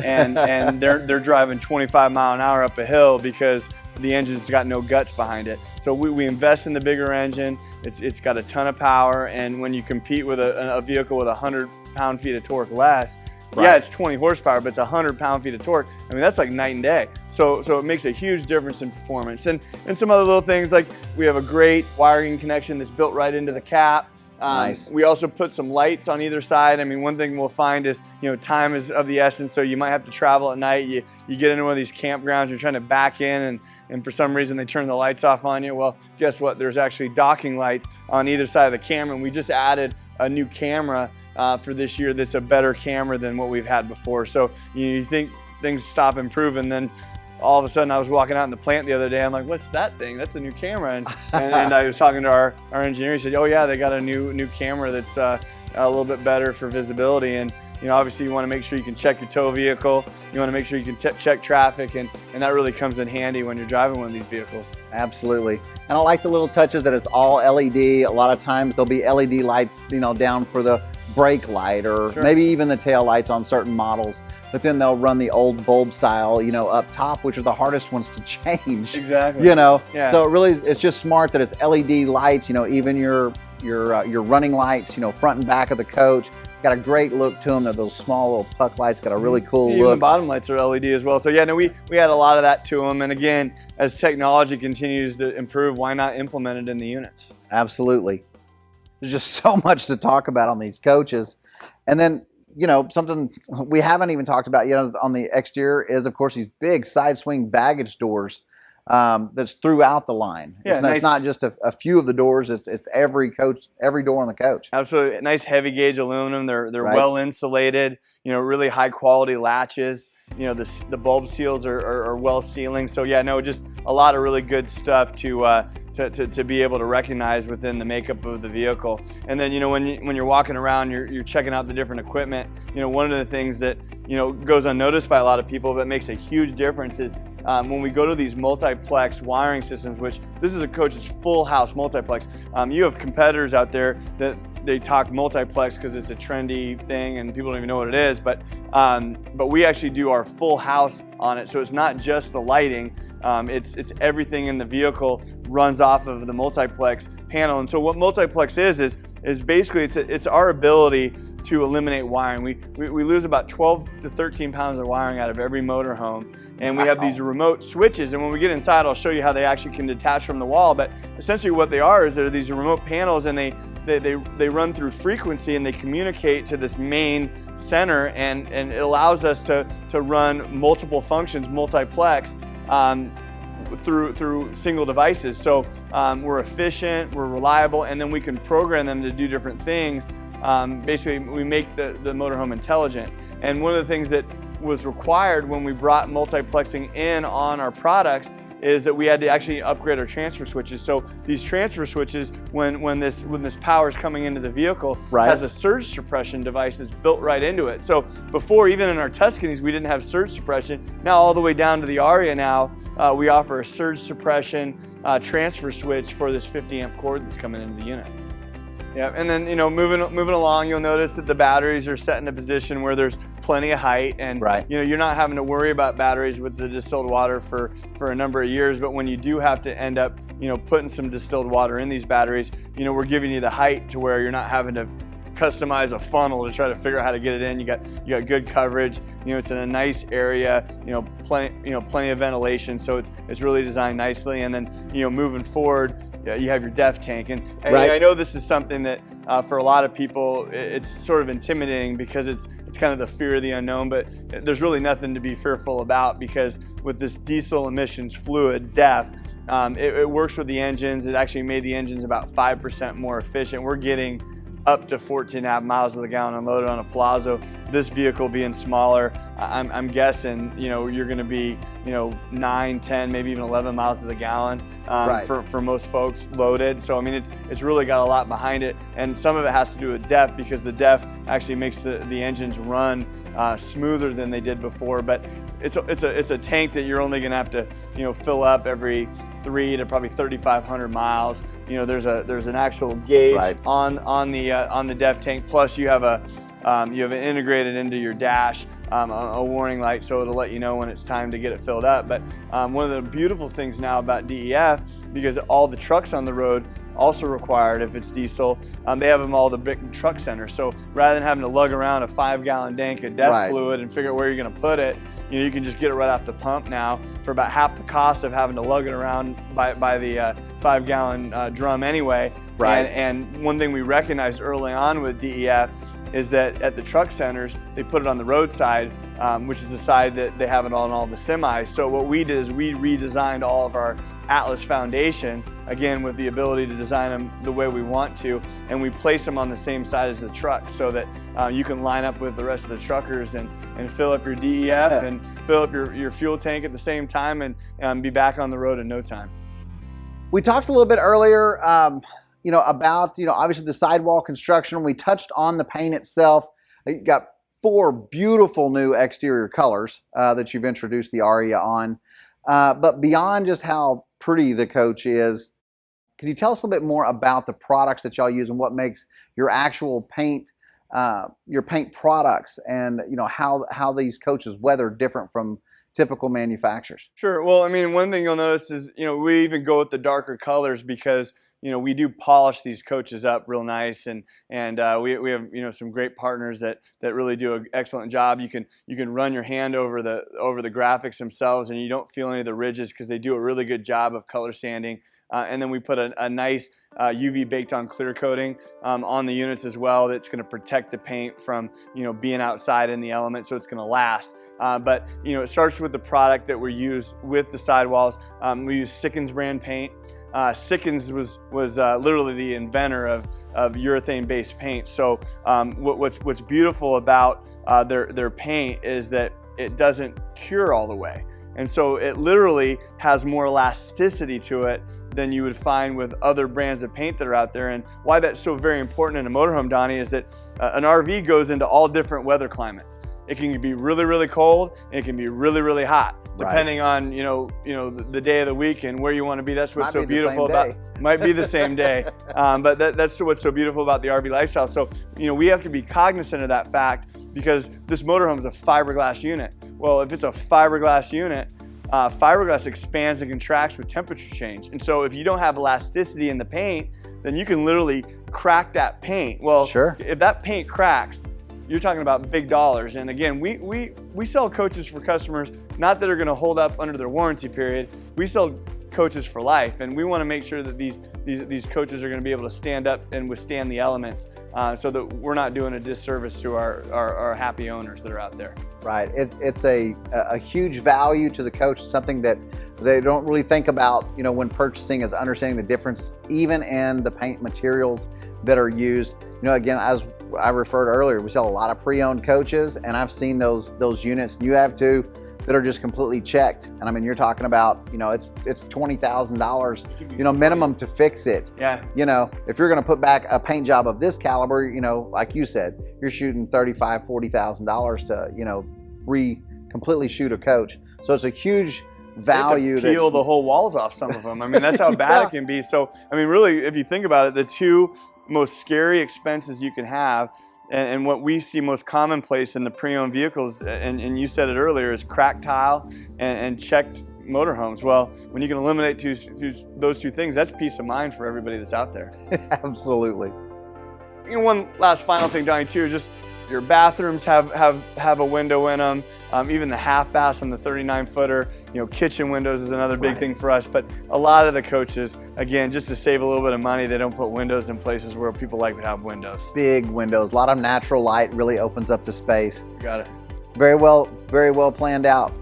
and they're driving 25 mile an hour up a hill because the engine's got no guts behind it. So we invest in the bigger engine. It's got a ton of power, and when you compete with a vehicle with 100 pound-feet of torque less, yeah, it's 20 horsepower, but it's 100 pound-feet of torque. I mean, that's like night and day. So it makes a huge difference in performance. And some other little things, like we have a great wiring connection that's built right into the cap. Nice. We also put some lights on either side. I mean, one thing we'll find is, time is of the essence, so you might have to travel at night. You get into one of these campgrounds, you're trying to back in, and for some reason they turn the lights off on you. Well, guess what? There's actually docking lights on either side of the camera, and we just added a new camera for this year that's a better camera than what we've had before. So you think things stop improving, then all of a sudden I was walking out in the plant the other day. I'm like, what's that thing? That's a new camera. And I was talking to our engineer. He said, oh yeah, they got a new camera that's a little bit better for visibility. And obviously you want to make sure you can check your tow vehicle. You want to make sure you can check traffic, and that really comes in handy when you're driving one of these vehicles. Absolutely. And I like the little touches that it's all LED. A lot of times there'll be LED lights, down for the brake light, or Sure. maybe even the tail lights on certain models. But then they'll run the old bulb style, up top, which are the hardest ones to change. Exactly. Yeah. So it's just smart that it's LED lights. Even your running lights, front and back of the coach, got a great look to them. They're those small little puck lights, got a really cool Even look. the bottom lights are LED as well. So yeah, no, we add a lot of that to them. And again, as technology continues to improve, why not implement it in the units? Absolutely. There's just so much to talk about on these coaches. And then, something we haven't even talked about yet on the exterior is, of course, these big side swing baggage doors that's throughout the line. Yeah, It's not just a few of the doors, it's every door on the coach. Absolutely. Nice heavy gauge aluminum. They're Right. well insulated, really high quality latches. The bulb seals are well sealing. So yeah, no, just a lot of really good stuff to be able to recognize within the makeup of the vehicle. And then, when you're walking around, you're checking out the different equipment. One of the things that, goes unnoticed by a lot of people, but makes a huge difference is when we go to these multiplex wiring systems, which this is a coach's full house multiplex. You have competitors out there that they talk multiplex because it's a trendy thing and people don't even know what it is, but we actually do our full house on it. So it's not just the lighting, it's everything in the vehicle runs off of the multiplex panel. And so what multiplex is basically it's our ability to eliminate wiring. We lose about 12 to 13 pounds of wiring out of every motorhome. And we have these remote switches, and when we get inside, I'll show you how they actually can detach from the wall. But essentially what they are is they're these remote panels, and they run through frequency, and they communicate to this main center, and it allows us to run multiple functions, multiplex, through single devices. So we're efficient, we're reliable, and then we can program them to do different things. Basically, we make the motorhome intelligent. And one of the things that was required when we brought multiplexing in on our products is that we had to actually upgrade our transfer switches. So these transfer switches, when this power is coming into the vehicle, Right. has a surge suppression device that's built right into it. So before, even in our Tuscanies, we didn't have surge suppression. Now all the way down to the Aria now, we offer a surge suppression transfer switch for this 50 amp cord that's coming into the unit. Yeah, and then moving along, you'll notice that the batteries are set in a position where there's plenty of height, and Right. you're not having to worry about batteries with the distilled water for a number of years. But when you do have to end up putting some distilled water in these batteries, we're giving you the height to where you're not having to customize a funnel to try to figure out how to get it in. You got good coverage. It's in a nice area. Plenty of ventilation. So it's really designed nicely. And then moving forward, you have your def tank. And Right. I know this is something that for a lot of people it's sort of intimidating because it's kind of the fear of the unknown. But there's really nothing to be fearful about, because with this diesel emissions fluid def, it works with the engines. It actually made the engines about 5% more efficient. We're getting up to 14.5 miles to the gallon unloaded on a Palazzo. This vehicle being smaller, I'm guessing you're going to be 9, 10, maybe even 11 miles to the gallon Right. for most folks loaded. So I mean it's really got a lot behind it, and some of it has to do with DEF, because the DEF actually makes the engines run smoother than they did before. But it's a tank that you're only going to have to fill up every 3 to probably 3,500 miles. There's an actual gauge Right. on the DEF tank. Plus you have it integrated into your dash, a warning light, so it'll let you know when it's time to get it filled up. But one of the beautiful things now about DEF, because all the trucks on the road also required if it's diesel. They have them all the big truck centers. So rather than having to lug around a 5-gallon tank of DEF fluid and figure out where you're going to put it, you can just get it right off the pump now for about half the cost of having to lug it around by the 5-gallon drum anyway. Right. And one thing we recognized early on with DEF is that at the truck centers, they put it on the roadside, which is the side that they have it on all the semis. So what we did is we redesigned all of our Atlas foundations, again with the ability to design them the way we want to, and we place them on the same side as the truck so that you can line up with the rest of the truckers and fill up your DEF and fill up your fuel tank at the same time and be back on the road in no time. We talked a little bit earlier about obviously the sidewall construction. We touched on the paint itself. You got 4 beautiful new exterior colors that you've introduced the Aria on. But beyond just how pretty the coach is, can you tell us a little bit more about the products that y'all use and what makes your actual paint, your paint products, and how these coaches weather different from typical manufacturers? Sure. Well, I mean, one thing you'll notice is we even go with the darker colors because we do polish these coaches up real nice, and we have some great partners that really do an excellent job. You can run your hand over the graphics themselves, and you don't feel any of the ridges because they do a really good job of color sanding. And then we put a nice UV baked on clear coating on the units as well. That's going to protect the paint from being outside in the element, so it's going to last. But it starts with the product that we use with the sidewalls. We use Sickens brand paint. Sickens was literally the inventor of urethane-based paint. So what's beautiful about their paint is that it doesn't cure all the way, and so it literally has more elasticity to it than you would find with other brands of paint that are out there. And why that's so very important in a motorhome, Donnie, is that an RV goes into all different weather climates. It can be really, really cold, and it can be really, really hot, depending on the day of the week and where you want to be. That's what's so beautiful about. Might be the same day, but that's what's so beautiful about the RV lifestyle. So we have to be cognizant of that fact because this motorhome is a fiberglass unit. Well, if it's a fiberglass unit, fiberglass expands and contracts with temperature change, and so if you don't have elasticity in the paint, then you can literally crack that paint. Well, sure. If that paint cracks, you're talking about big dollars. And again, we sell coaches for customers, not that are going to hold up under their warranty period. We sell coaches for life, and we want to make sure that these coaches are going to be able to stand up and withstand the elements, so that we're not doing a disservice to our happy owners that are out there. Right. It's a huge value to the coach, something that they don't really think about, when purchasing, is understanding the difference even in the paint materials that are used. Again, as I referred earlier, we sell a lot of pre-owned coaches, and I've seen those units, and you have too, that are just completely checked. And I mean, you're talking about, it's $20,000, minimum to fix it. Yeah. If you're going to put back a paint job of this caliber, like you said, you're shooting $35,000, $40,000 to, completely shoot a coach. So it's a huge value. To peel the whole walls off some of them. I mean, that's how bad it can be. So, I mean, really, if you think about it, the 2 most scary expenses you can have, and what we see most commonplace in the pre-owned vehicles, and you said it earlier, is cracked tile and checked motorhomes. Well, when you can eliminate those 2 things, that's peace of mind for everybody that's out there. Absolutely. One last final thing, Donnie, too, is just your bathrooms have a window in them. Even the half baths on the 39-footer, kitchen windows is another big thing for us. But a lot of the coaches, again, just to save a little bit of money, they don't put windows in places where people like to have windows. Big windows, a lot of natural light, really opens up the space. You got it. Very well planned out.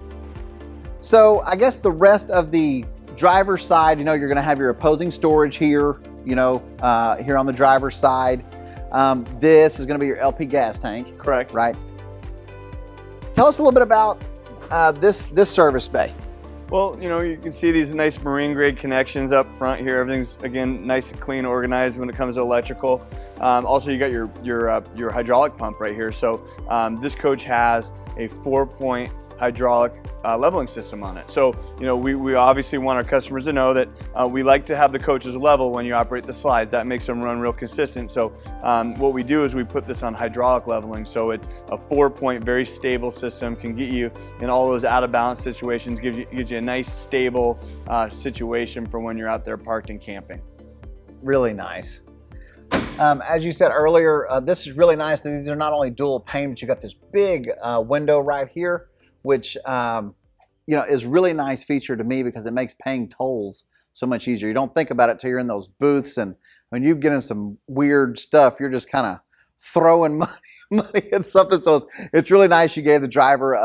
So I guess the rest of the driver's side, you're going to have your opposing storage here, here on the driver's side. This is going to be your LP gas tank. Correct. Right. Tell us a little bit about this service bay. Well, you can see these nice marine grade connections up front here. Everything's, again, nice and clean, organized when it comes to electrical. Also, you got your hydraulic pump right here. So this coach has a 4-point hydraulic leveling system on it. So, we obviously want our customers to know that we like to have the coaches level when you operate the slides. That makes them run real consistent. So what we do is we put this on hydraulic leveling. So it's a 4-point, very stable system, can get you in all those out of balance situations, gives you a nice stable situation for when you're out there parked and camping. Really nice. As you said earlier, this is really nice. These are not only dual pane, but you got this big window right here, which is really nice feature to me because it makes paying tolls so much easier. You don't think about it till you're in those booths, and when you get in some weird stuff, you're just kind of throwing money at something. So it's really nice you gave the driver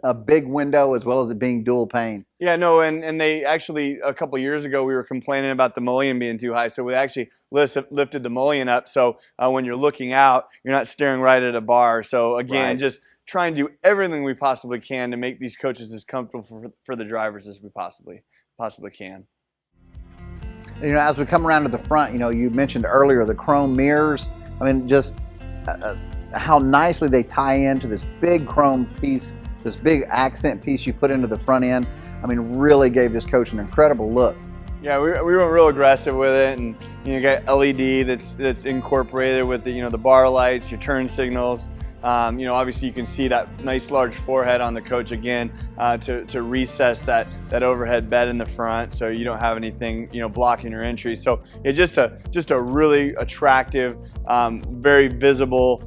a big window as well as it being dual pane. Yeah, no, and they actually, a couple years ago, we were complaining about the mullion being too high, so we actually lifted the mullion up, so when you're looking out, you're not staring right at a bar. So again, just try and do everything we possibly can to make these coaches as comfortable for the drivers as we possibly can. As we come around to the front, you mentioned earlier the chrome mirrors. I mean, just how nicely they tie into this big chrome piece, this big accent piece you put into the front end. I mean, really gave this coach an incredible look. Yeah, we went real aggressive with it, and you got LED that's incorporated with the bar lights, your turn signals. Obviously you can see that nice large forehead on the coach again to recess that overhead bed in the front, so you don't have anything blocking your entry. So it's just a really attractive, very visible,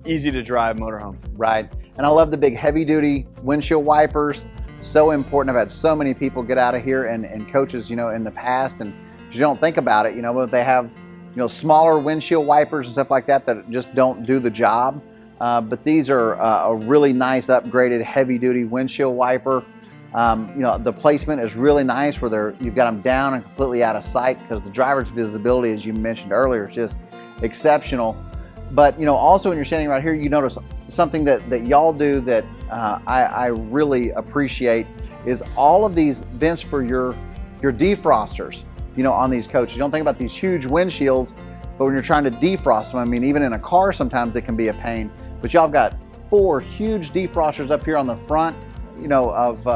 easy to drive motorhome. Right, and I love the big heavy duty windshield wipers. So important. I've had so many people get out of here and coaches in the past, and you don't think about it, but they have smaller windshield wipers and stuff like that just don't do the job. But these are a really nice upgraded heavy duty windshield wiper. The placement is really nice where you've got them down and completely out of sight, because the driver's visibility, as you mentioned earlier, is just exceptional. But also when you're standing right here, you notice something that y'all do that I really appreciate is all of these vents for your defrosters. On these coaches, you don't think about these huge windshields, but when you're trying to defrost them, I mean, even in a car, sometimes it can be a pain. But y'all got 4 huge defrosters up here on the front, of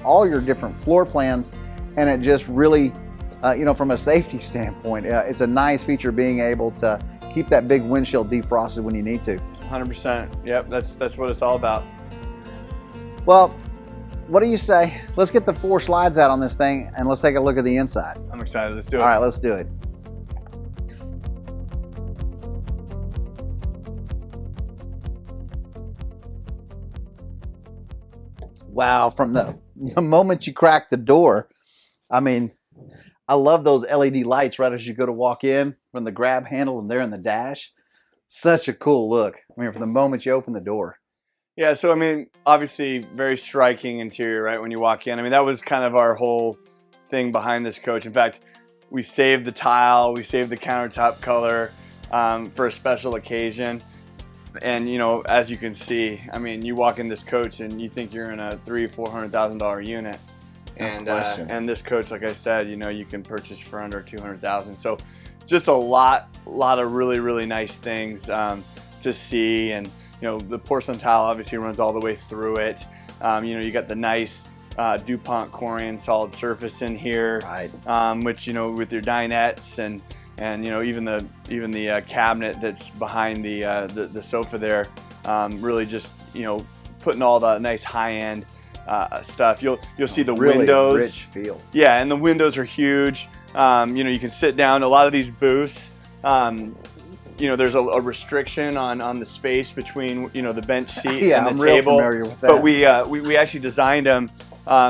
all your different floor plans, and it just really, from a safety standpoint, it's a nice feature being able to keep that big windshield defrosted when you need to. 100%. Yep, that's what it's all about. Well, what do you say? Let's get the 4 slides out on this thing and let's take a look at the inside. I'm excited. Let's do it. All right, let's do it. Wow, from the moment you crack the door, I mean, I love those LED lights right as you go to walk in, from the grab handle and there in the dash. Such a cool look. I mean, from the moment you open the door. Yeah, so I mean, obviously very striking interior, right, when you walk in. I mean, that was kind of our whole thing behind this coach. In fact, we saved the tile, we saved the countertop color for a special occasion. And as you can see, I mean, you walk in this coach and you think you're in a $300,000-$400,000 unit. And this coach, like I said, you can purchase for under $200,000. So just a lot of really, really nice things to see. And the porcelain tile obviously runs all the way through it. You got the nice DuPont Corian solid surface in here, right? Which with your dinettes and even the cabinet that's behind the sofa there, really just putting all the nice high-end stuff. You'll see the really windows. Rich feel. Yeah, and the windows are huge. You can sit down. A lot of these booths. There's a restriction on the space between the bench seat yeah, and the I'm table. Real familiar with that. But we actually designed them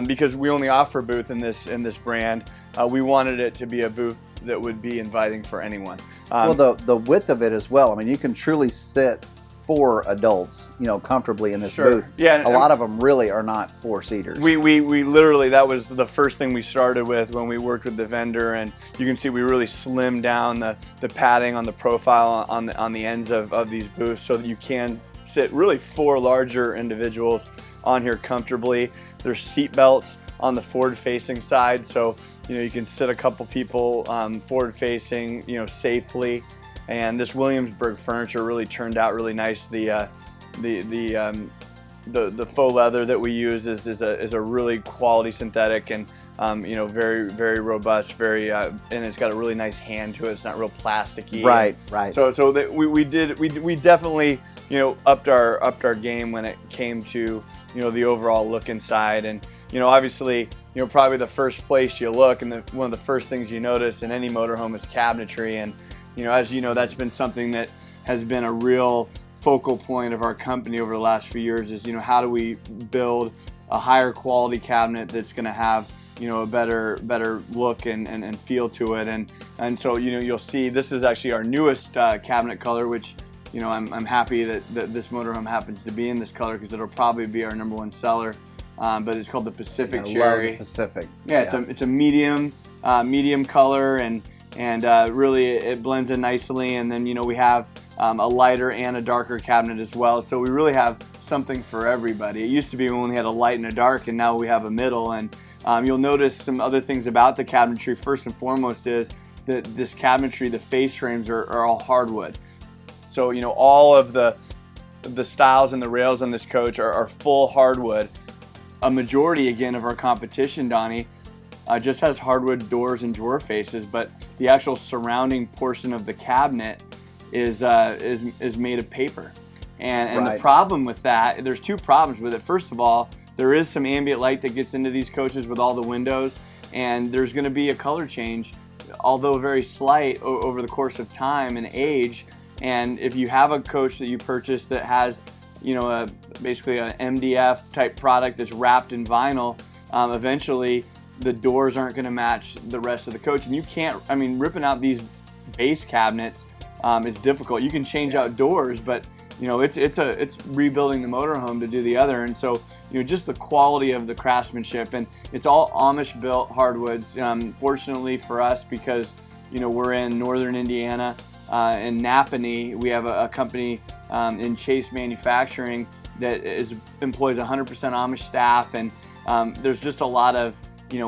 because we only offer a booth in this brand. We wanted it to be a booth that would be inviting for anyone. Well, the width of it as well. I mean, you can truly sit 4 adults, comfortably in this booth. Yeah, a lot of them really are not 4-seaters. We literally, that was the first thing we started with when we worked with the vendor, and you can see we really slimmed down the padding on the profile on the ends of these booths so that you can sit really 4 larger individuals on here comfortably. There's seat belts on the forward-facing side, so you can sit a couple people forward-facing, safely. And this Williamsburg furniture really turned out really nice. The faux leather that we use is a really quality synthetic, and very, very robust, and it's got a really nice hand to it. It's not real plasticky. Right. So that we definitely upped our game when it came to the overall look inside. And obviously, probably the first place you look and one of the first things you notice in any motorhome is cabinetry. And, as you know, that's been something that has been a real focal point of our company over the last few years is, how do we build a higher quality cabinet that's going to have, a better look and feel to it. And so, you'll see this is actually our newest cabinet color, which, I'm happy that this motorhome happens to be in this color because it'll probably be our #1 seller. But it's called the Pacific Cherry. I love the Pacific. Yeah, it's a medium color, and really it blends in nicely. And then we have a lighter and a darker cabinet as well. So we really have something for everybody. It used to be we only had a light and a dark, and now we have a middle. And you'll notice some other things about the cabinetry. First and foremost is that this cabinetry, the face frames are all hardwood. So all of the styles and the rails on this coach are full hardwood. A majority, again, of our competition, Donnie, just has hardwood doors and drawer faces, but the actual surrounding portion of the cabinet is made of paper. And Right. The problem with that, there's two problems with it. First of all, there is some ambient light that gets into these coaches with all the windows, and there's going to be a color change, although very slight, over the course of time and age. And if you have a coach that you purchase that has basically an MDF type product that's wrapped in vinyl, eventually the doors aren't going to match the rest of the coach. And you can't, ripping out these base cabinets is difficult. You can change out doors, but it's rebuilding the motorhome to do the other. And so just the quality of the craftsmanship, and it's all Amish built hardwoods. Fortunately for us, because we're in northern Indiana. In Napanee, we have a company in Chase Manufacturing that employs 100% Amish staff, and there's just a lot of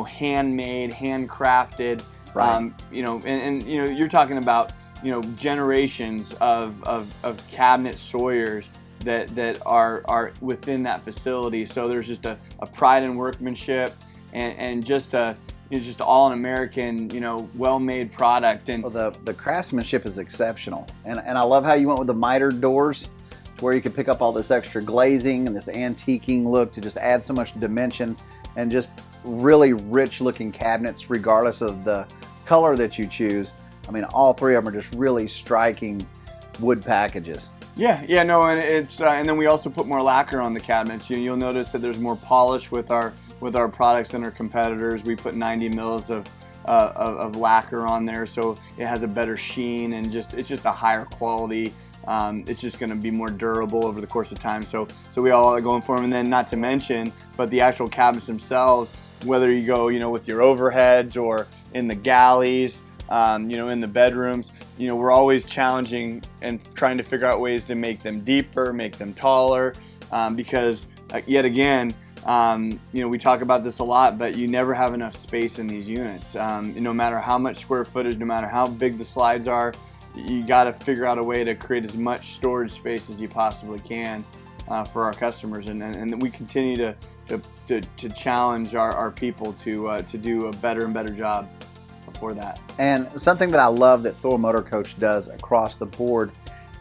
handmade, handcrafted, Right. You're talking about generations of cabinet sawyers that are within that facility. So there's just a pride in workmanship and just all an American, well-made product. And Well, the craftsmanship is exceptional, and I love how you went with the mitered doors, to where you could pick up all this extra glazing and this antiquing look to just add so much dimension, and just really rich-looking cabinets, regardless of the color that you choose. All three of them are just really striking wood packages. Yeah, no, and it's and then we also put more lacquer on the cabinets. You'll notice that there's more polish with our products than our competitors. We put 90 mils of lacquer on there, so it has a better sheen, and it's just a higher quality. It's just going to be more durable over the course of time. So we all are going for them. And then, not to mention, but the actual cabinets themselves, whether you go with your overheads or in the galleys, in the bedrooms, we're always challenging and trying to figure out ways to make them deeper, make them taller, because yet again, we talk about this a lot, but you never have enough space in these units. No matter how much square footage, no matter how big the slides are, you got to figure out a way to create as much storage space as you possibly can for our customers. And we continue to challenge our people to do a better and better job for that. And something that I love that Thor Motor Coach does across the board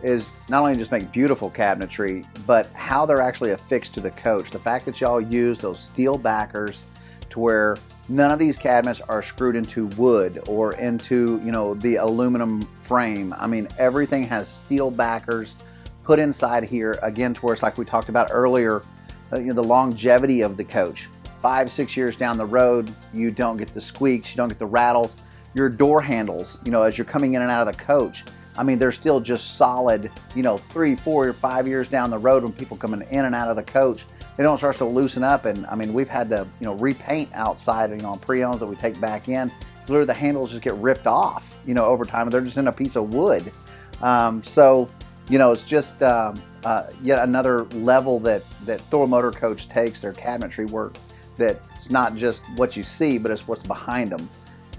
is not only just make beautiful cabinetry, but how they're actually affixed to the coach. The fact that y'all use those steel backers to where none of these cabinets are screwed into wood or into the aluminum frame. Everything has steel backers put inside here, again, to where it's like we talked about earlier, the longevity of the coach. 5-6 years down the road, you don't get the squeaks, you don't get the rattles. Your door handles, as you're coming in and out of the coach, they're still just solid, 3, 4, or 5 years down the road when people coming in and out of the coach. They don't start to loosen up, and we've had to, repaint outside, on pre-owns that we take back in. Literally, the handles just get ripped off, over time, and they're just in a piece of wood. It's just yet another level that Thor Motor Coach takes their cabinetry work. That it's not just what you see, but it's what's behind them.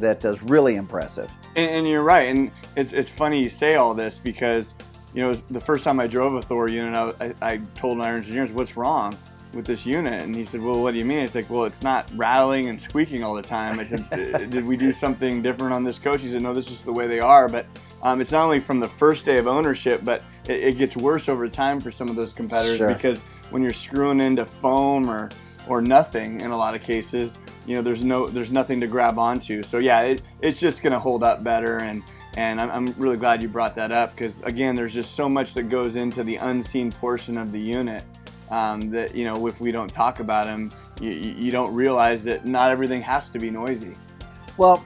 That is really impressive. And you're right, and it's funny you say all this, because the first time I drove a Thor unit, I told our engineers, what's wrong with this unit? And he said, well, what do you mean? It's like, well, it's not rattling and squeaking all the time. I said, did we do something different on this coach? He said, no, this is the way they are. But it's not only from the first day of ownership, but it gets worse over time for some of those competitors. Sure. Because when you're screwing into foam or or nothing in a lot of cases. There's nothing to grab onto. So yeah, it's just going to hold up better, and I'm really glad you brought that up, because again, there's just so much that goes into the unseen portion of the unit that if we don't talk about them, you don't realize that not everything has to be noisy. Well,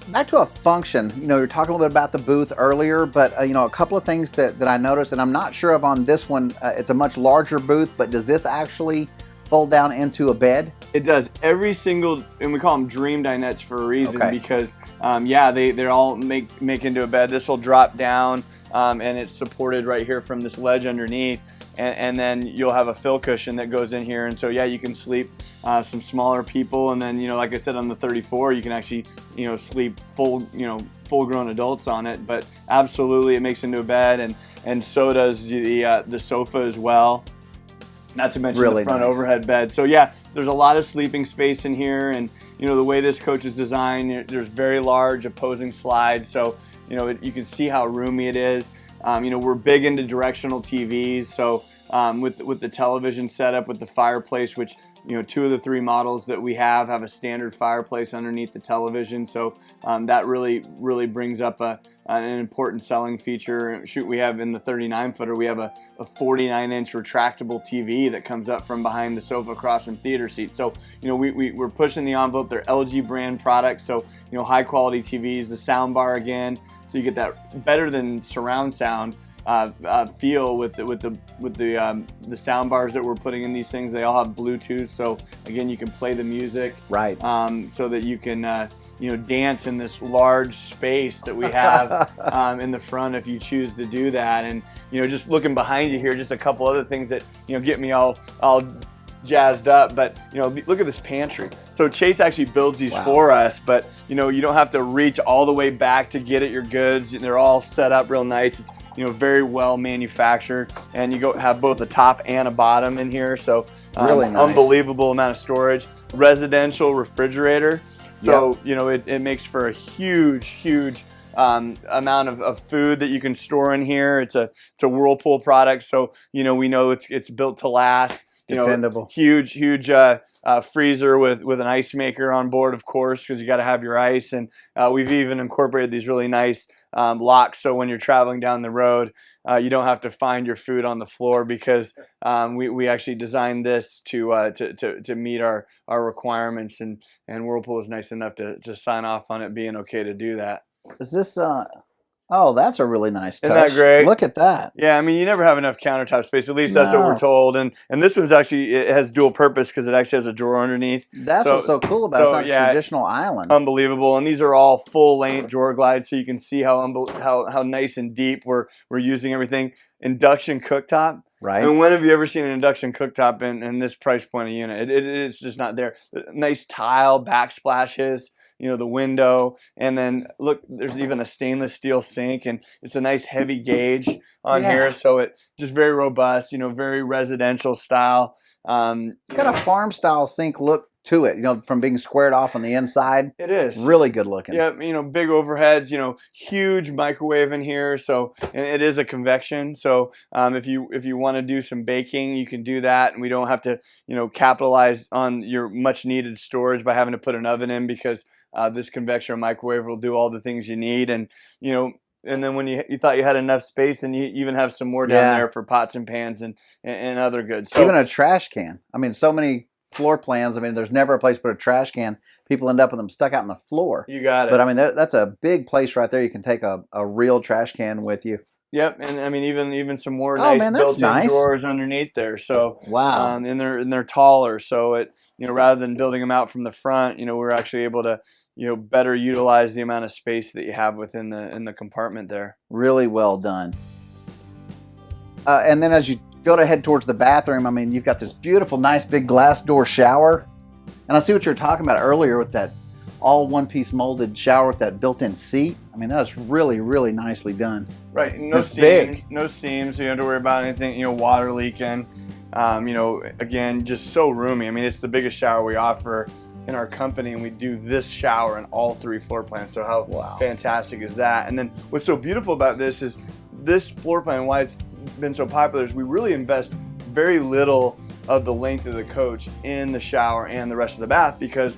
back to a function, you're talking a little bit about the booth earlier, but a couple of things that I noticed, and I'm not sure if on this one, it's a much larger booth, but does this actually fold down into a bed? It does. Every single, and we call them dream dinettes for a reason, because they're all make into a bed. This will drop down, and it's supported right here from this ledge underneath, and then you'll have a fill cushion that goes in here, and so yeah, you can sleep some smaller people, and then like I said, on the 34 you can actually sleep full grown adults on it. But absolutely, it makes into a bed, and so does the sofa as well. Not to mention the front overhead bed. So yeah, there's a lot of sleeping space in here, and the way this coach is designed, there's very large opposing slides, so you can see how roomy it is. We're big into directional TVs, so with the television setup, with the fireplace, which 2 of the 3 models that we have a standard fireplace underneath the television, so that really brings up an important selling feature. Shoot, we have in the 39-footer, we have a 49-inch retractable TV that comes up from behind the sofa across from theater seats. So we're pushing the envelope. They're LG brand products, so high quality TVs. The sound bar again, so you get that better than surround sound feel with the sound bars that we're putting in these things. They all have Bluetooth, so again, you can play the music, right? So that you can dance in this large space that we have in the front if you choose to do that. And just looking behind you here, just a couple other things that get me all jazzed up. But look at this pantry. So Chase actually builds these for us, but you don't have to reach all the way back to get at your goods. They're all set up real nice. It's very well manufactured, and you have both a top and a bottom in here, so really nice. Unbelievable amount of storage. Residential refrigerator, so it makes for a huge amount of food that you can store in here. It's a Whirlpool product, so we know it's built to last. Dependable. Huge freezer with an ice maker on board, of course, because you got to have your ice. And we've even incorporated these really nice locks, so when you're traveling down the road, you don't have to find your food on the floor, because we actually designed this to meet our requirements, and Whirlpool is nice enough to sign off on it being okay to do that. Is this oh, that's a really nice touch. Isn't that great? Look at that. Yeah, I mean, you never have enough countertop space. At least that's what we're told. And this one's actually, it has dual purpose because it actually has a drawer underneath. That's what's so cool about it. It's not a traditional island. Unbelievable. And these are all full length drawer glides, so you can see how nice and deep we're using everything. Induction cooktop. Right. I mean, when have you ever seen an induction cooktop in this price point of unit? It's just not there. Nice tile, backsplashes, the window, and then look, there's even a stainless steel sink, and it's a nice heavy gauge on here, so it just very robust, very residential style. It's got a farm style sink look to it, from being squared off on the inside. It is really good looking. Yeah, big overheads, huge microwave in here, so, and it is a convection, so if you want to do some baking, you can do that, and we don't have to capitalize on your much needed storage by having to put an oven in, because this convection microwave will do all the things you need. And and then when you thought you had enough space, and you even have some more down there for pots and pans and other goods. So, even a trash can. I mean, so many floor plans. I mean, there's never a place to put a trash can. People end up with them stuck out on the floor. You got it. But I mean, that's a big place right there. You can take a real trash can with you. Yep, and I mean even some more nice built-in drawers underneath there. So wow, and they're taller. So it rather than building them out from the front, we're actually able to better utilize the amount of space that you have within the compartment there. Really well done. And then as you go to head towards the bathroom, I mean, you've got this beautiful, nice big glass door shower, and I see what you were talking about earlier with that all one-piece molded shower with that built-in seat. I mean, that is really, really nicely done. Right, no seams, no seams, so you don't have to worry about anything, water leaking. Again, just so roomy. I mean, it's the biggest shower we offer in our company, and we do this shower in all 3 floor plans. So how fantastic is that? And then what's so beautiful about this is this floor plan, why it's been so popular, is we really invest very little of the length of the coach in the shower and the rest of the bath, because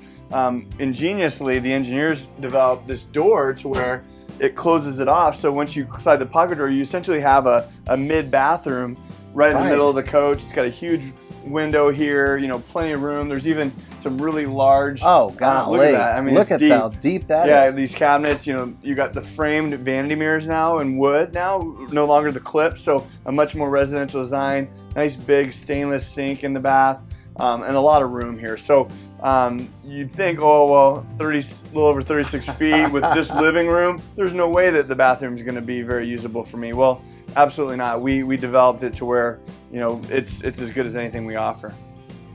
ingeniously the engineers developed this door to where it closes it off. So once you slide the pocket door, you essentially have a mid bathroom right in the middle of the coach. It's got a huge window here, plenty of room. There's even some really large. Oh, golly. Look at that. I mean, look it's at how deep that is. Yeah, these cabinets, you got the framed vanity mirrors now in wood now, no longer the clip. So a much more residential design, nice big stainless sink in the bath, and a lot of room here. So you'd think, oh, well, a little over 36 feet with this living room, there's no way that the bathroom is going to be very usable for me. Well, absolutely not. We developed it to where, it's as good as anything we offer.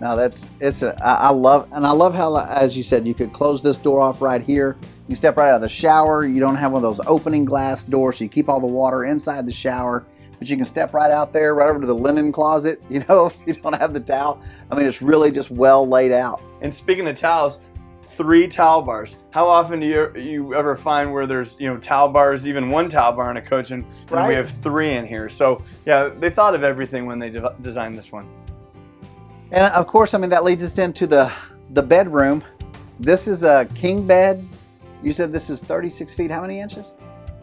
No, I love how, as you said, you could close this door off right here. You step right out of the shower. You don't have one of those opening glass doors, so you keep all the water inside the shower. But you can step right out there, right over to the linen closet, if you don't have the towel. I mean, it's really just well laid out. And speaking of towels, 3 towel bars. How often do you ever find where there's towel bars, even 1 towel bar in a coach, and we have 3 in here? So yeah, they thought of everything when they designed this one. And of course, I mean, that leads us into the bedroom. This is a king bed. You said this is 36 feet. How many inches?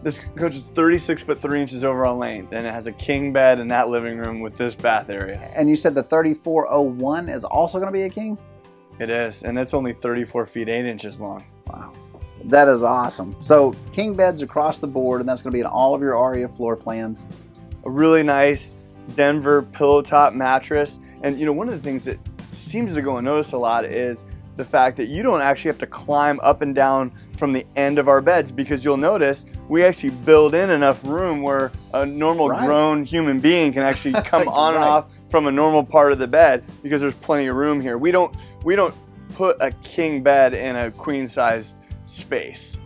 This coach is 36 foot 3 inches overall length, and it has a king bed in that living room with this bath area. And you said the 3401 is also going to be a king? It is, and it's only 34 feet 8 inches long. Wow. That is awesome. So king beds across the board, and that's going to be in all of your Aria floor plans. A really nice Denver pillow top mattress. And one of the things that seems to go unnoticed a lot is the fact that you don't actually have to climb up and down from the end of our beds, because you'll notice we actually build in enough room where a normal grown human being can actually come on and off from a normal part of the bed, because there's plenty of room here. We don't put a king bed in a queen size space.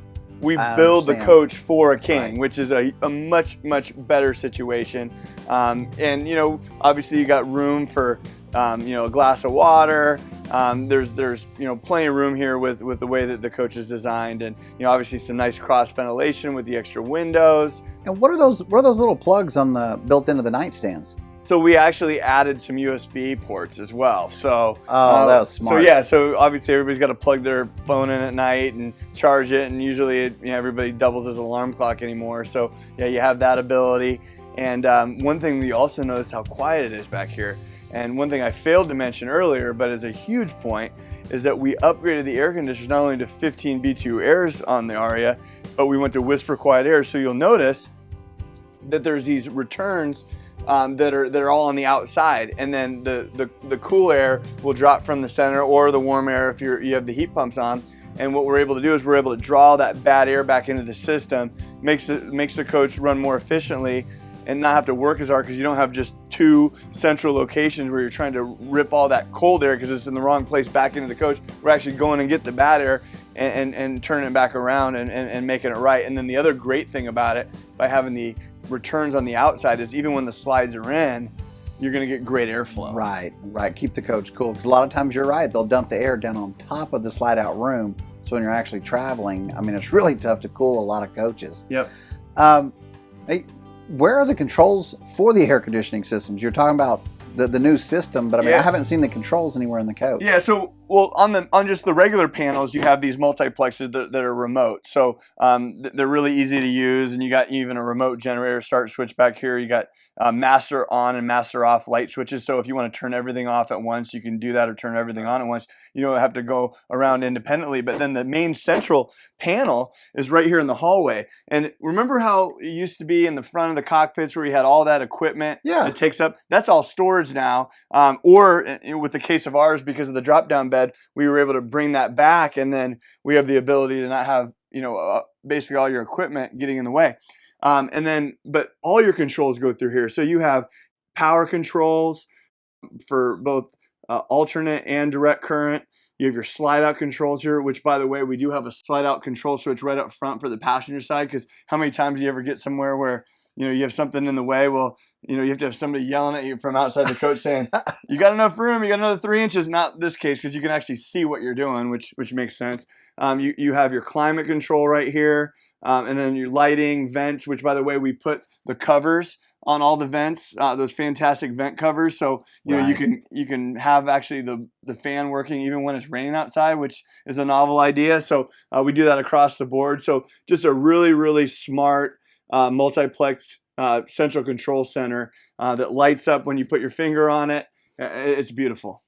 We build the coach for a king, which is a much better situation. And obviously you got room for a glass of water. There's plenty of room here with the way that the coach is designed, and obviously some nice cross ventilation with the extra windows. And what are those little plugs built into the nightstands? So we actually added some USB ports as well. So that was smart. So obviously everybody's got to plug their phone in at night and charge it, and usually everybody doubles as an alarm clock anymore. So yeah, you have that ability. And one thing we also notice how quiet it is back here. And one thing I failed to mention earlier, but is a huge point, is that we upgraded the air conditioners not only to 15 B2 airs on the Aria, but we went to whisper quiet air. So you'll notice that there's these returns that are all on the outside, and then the cool air will drop from the center, or the warm air if you have the heat pumps on. And what we're able to do is we're able to draw that bad air back into the system, makes the coach run more efficiently and not have to work as hard, because you don't have just 2 central locations where you're trying to rip all that cold air because it's in the wrong place back into the coach. We're actually going and get the bad air and turning it back around and making it right. And then the other great thing about it, by having the returns on the outside, is even when the slides are in, you're going to get great airflow. Right. Keep the coach cool, because a lot of times you're right, they'll dump the air down on top of the slide out room. So when you're actually traveling, I mean, it's really tough to cool a lot of coaches. Yep. Hey, where are the controls for the air conditioning systems? You're talking about the new system, but I mean, I haven't seen the controls anywhere in the coach. Yeah, so on just the regular panels, you have these multiplexes that are remote. So they're really easy to use, and you got even a remote generator start switch back here. You got master on and master off light switches. So if you want to turn everything off at once, you can do that, or turn everything on at once. You don't have to go around independently. But then the main central panel is right here in the hallway. And remember how it used to be in the front of the cockpits where you had all that equipment that takes up? That's all storage now. Or with the case of ours, because of the drop-down bed, we were able to bring that back, and then we have the ability to not have basically all your equipment getting in the way. But all your controls go through here. So you have power controls for both alternate and direct current. You have your slide out controls here, which, by the way, we do have a slide out control switch right up front for the passenger side, because how many times do you ever get somewhere where you have something in the way? Well, you have to have somebody yelling at you from outside the coach saying, you got enough room, you got another 3 inches. Not this case, because you can actually see what you're doing, which makes sense. You have your climate control right here, and then your lighting, vents, which, by the way, we put the covers on all the vents, those fantastic vent covers. So you know you can have actually the fan working even when it's raining outside, which is a novel idea. So we do that across the board. So just a really smart multiplex central control center that lights up when you put your finger on it. It's beautiful.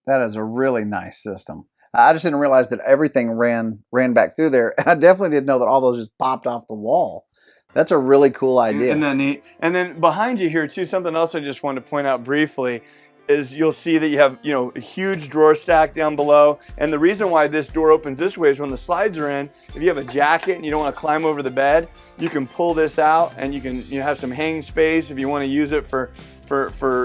That is a really nice system. I just didn't realize that everything ran back through there. And I definitely didn't know that all those just popped off the wall. That's a really cool idea. Isn't that neat? And then behind you here too, something else I just wanted to point out briefly is you'll see that you have, you know, a huge drawer stack down below. And the reason why this door opens this way is when the slides are in, if you have a jacket and you don't want to climb over the bed, you can pull this out and you can have some hanging space if you want to use it for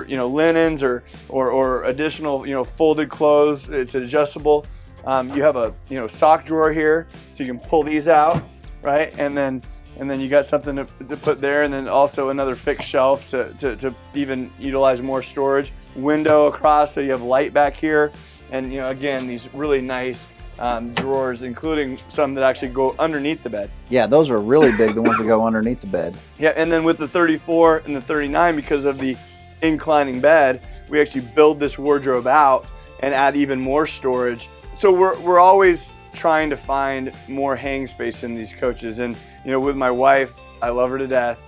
you know, linens or additional, you know, folded clothes. It's adjustable. You have a, you know, sock drawer here, so you can pull these out, right? And then you got something to put there, and then also another fixed shelf to even utilize more storage. Window across, so you have light back here, and you know, again, these really nice drawers, including some that actually go underneath the bed. Yeah, those are really big, the ones that go underneath the bed. Yeah, and then with the 34 and the 39, because of the inclining bed, we actually build this wardrobe out and add even more storage. So we're always trying to find more hang space in these coaches. And you know, with my wife, I love her to death.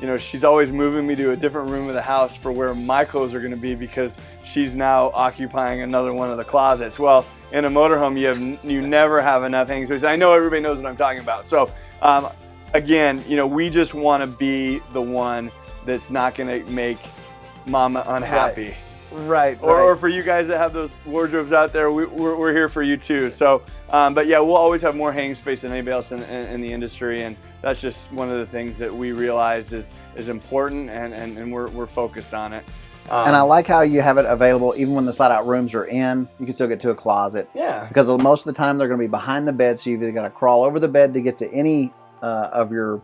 You know, she's always moving me to a different room of the house for where my clothes are going to be, because she's now occupying another one of the closets. Well, in a motorhome, you never have enough hang space. I know everybody knows what I'm talking about. So again, you know, we just want to be the one that's not going to make mama unhappy. Right. Or for you guys that have those wardrobes out there, we're here for you too. So, but yeah, we'll always have more hang space than anybody else in the industry, and that's just one of the things that we realized is important, and we're focused on it. And I like how you have it available even when the slide-out rooms are in. You can still get to a closet. Yeah. Because most of the time they're going to be behind the bed, so you've either got to crawl over the bed to get to any of your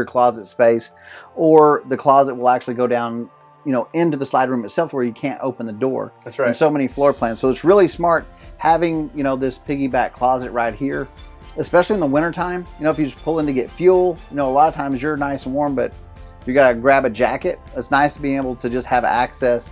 closet space, or the closet will actually go down, you know, into the slide room itself where you can't open the door. That's right. And so many floor plans. So it's really smart having, you know, this piggyback closet right here, especially in the wintertime. You know, if you just pull in to get fuel, you know, a lot of times you're nice and warm, but you got to grab a jacket. It's nice to be able to just have access,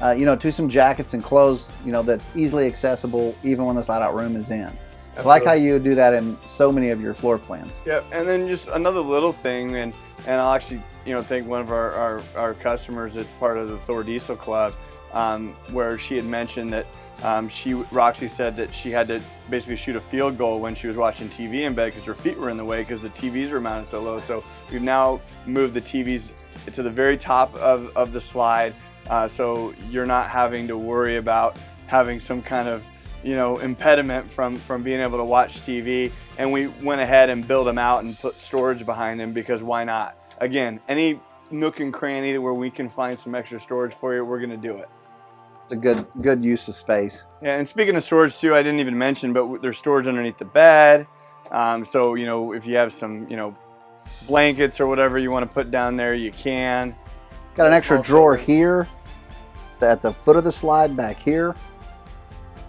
you know, to some jackets and clothes, you know, that's easily accessible even when the slide out room is in. Absolutely. I like how you do that in so many of your floor plans. Yeah, and then just another little thing, and I'll actually, you know, thank one of our customers that's part of the Thor Diesel Club, where she had mentioned that Roxy said that she had to basically shoot a field goal when she was watching TV in bed because her feet were in the way because the TVs were mounted so low. So we've now moved the TVs to the very top of the slide, so you're not having to worry about having some kind of, you know, impediment from being able to watch TV. And we went ahead and built them out and put storage behind them, because why not? Again, any nook and cranny where we can find some extra storage for you, we're going to do it. It's a good use of space. Yeah, and speaking of storage too, I didn't even mention, but there's storage underneath the bed. So, you know, if you have some, you know, blankets or whatever you want to put down there, you can. Got an extra drawer here at the foot of the slide back here.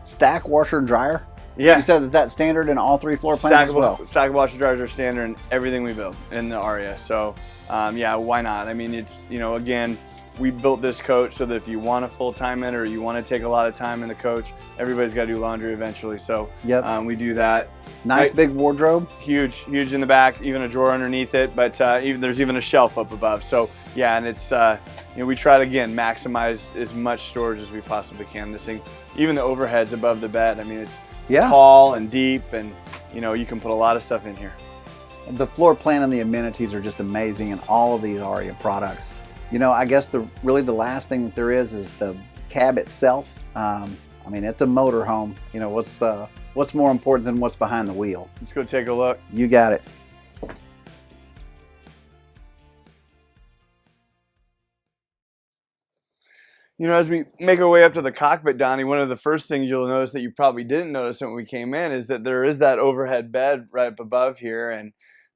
Stack washer and dryer. Yeah. You said that's standard in all three floor plans as well. Stack washer dryers are standard in everything we build in the Aria. So, yeah, why not? I mean, it's, you know, again, we built this coach so that if you want a full-time in, or you want to take a lot of time in the coach, everybody's got to do laundry eventually. So yep. We do that. Nice big wardrobe. Huge in the back, even a drawer underneath it, but there's even a shelf up above. So yeah, and it's, you know, we try to, again, maximize as much storage as we possibly can. This thing, even the overheads above the bed, I mean, it's tall and deep, and you know, you can put a lot of stuff in here. The floor plan and the amenities are just amazing in all of these Aria products. You know, I guess really the last thing that there is the cab itself. I mean, it's a motorhome. You know, what's more important than what's behind the wheel? Let's go take a look. You got it. You know, as we make our way up to the cockpit, Donnie, one of the first things you'll notice that you probably didn't notice when we came in is that there is that overhead bed right up above here, and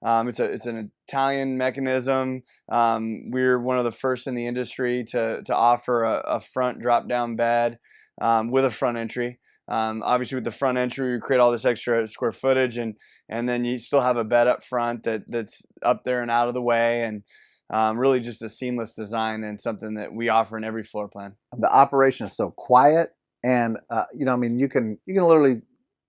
it's an Italian mechanism. We're one of the first in the industry to offer a front drop-down bed with a front entry. Obviously, with the front entry, we create all this extra square footage, and then you still have a bed up front that's up there and out of the way. And really just a seamless design and something that we offer in every floor plan. The operation is so quiet, and you know, I mean, you can literally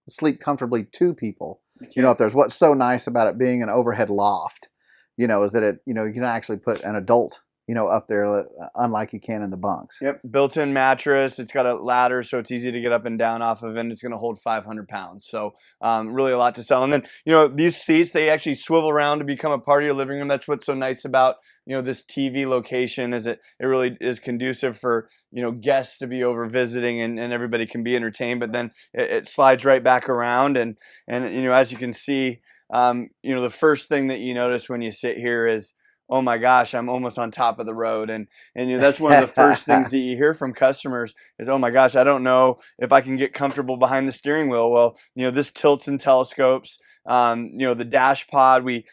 sleep comfortably two people. You know, if there's what's so nice about it being an overhead loft, you know, is that it, you know, you can actually put an adult, you know, up there, unlike you can in the bunks. Yep, built-in mattress. It's got a ladder, so it's easy to get up and down off of, and it's going to hold 500 pounds. So really a lot to sell. And then, you know, these seats, they actually swivel around to become a part of your living room. That's what's so nice about, you know, this TV location, is it really is conducive for, you know, guests to be over visiting, and everybody can be entertained. But then it slides right back around, and you know, as you can see, you know, the first thing that you notice when you sit here is, oh my gosh, I'm almost on top of the road. And you know, that's one of the first things that you hear from customers is, oh my gosh, I don't know if I can get comfortable behind the steering wheel. Well, you know, this tilts and telescopes. You know, the dash pod, we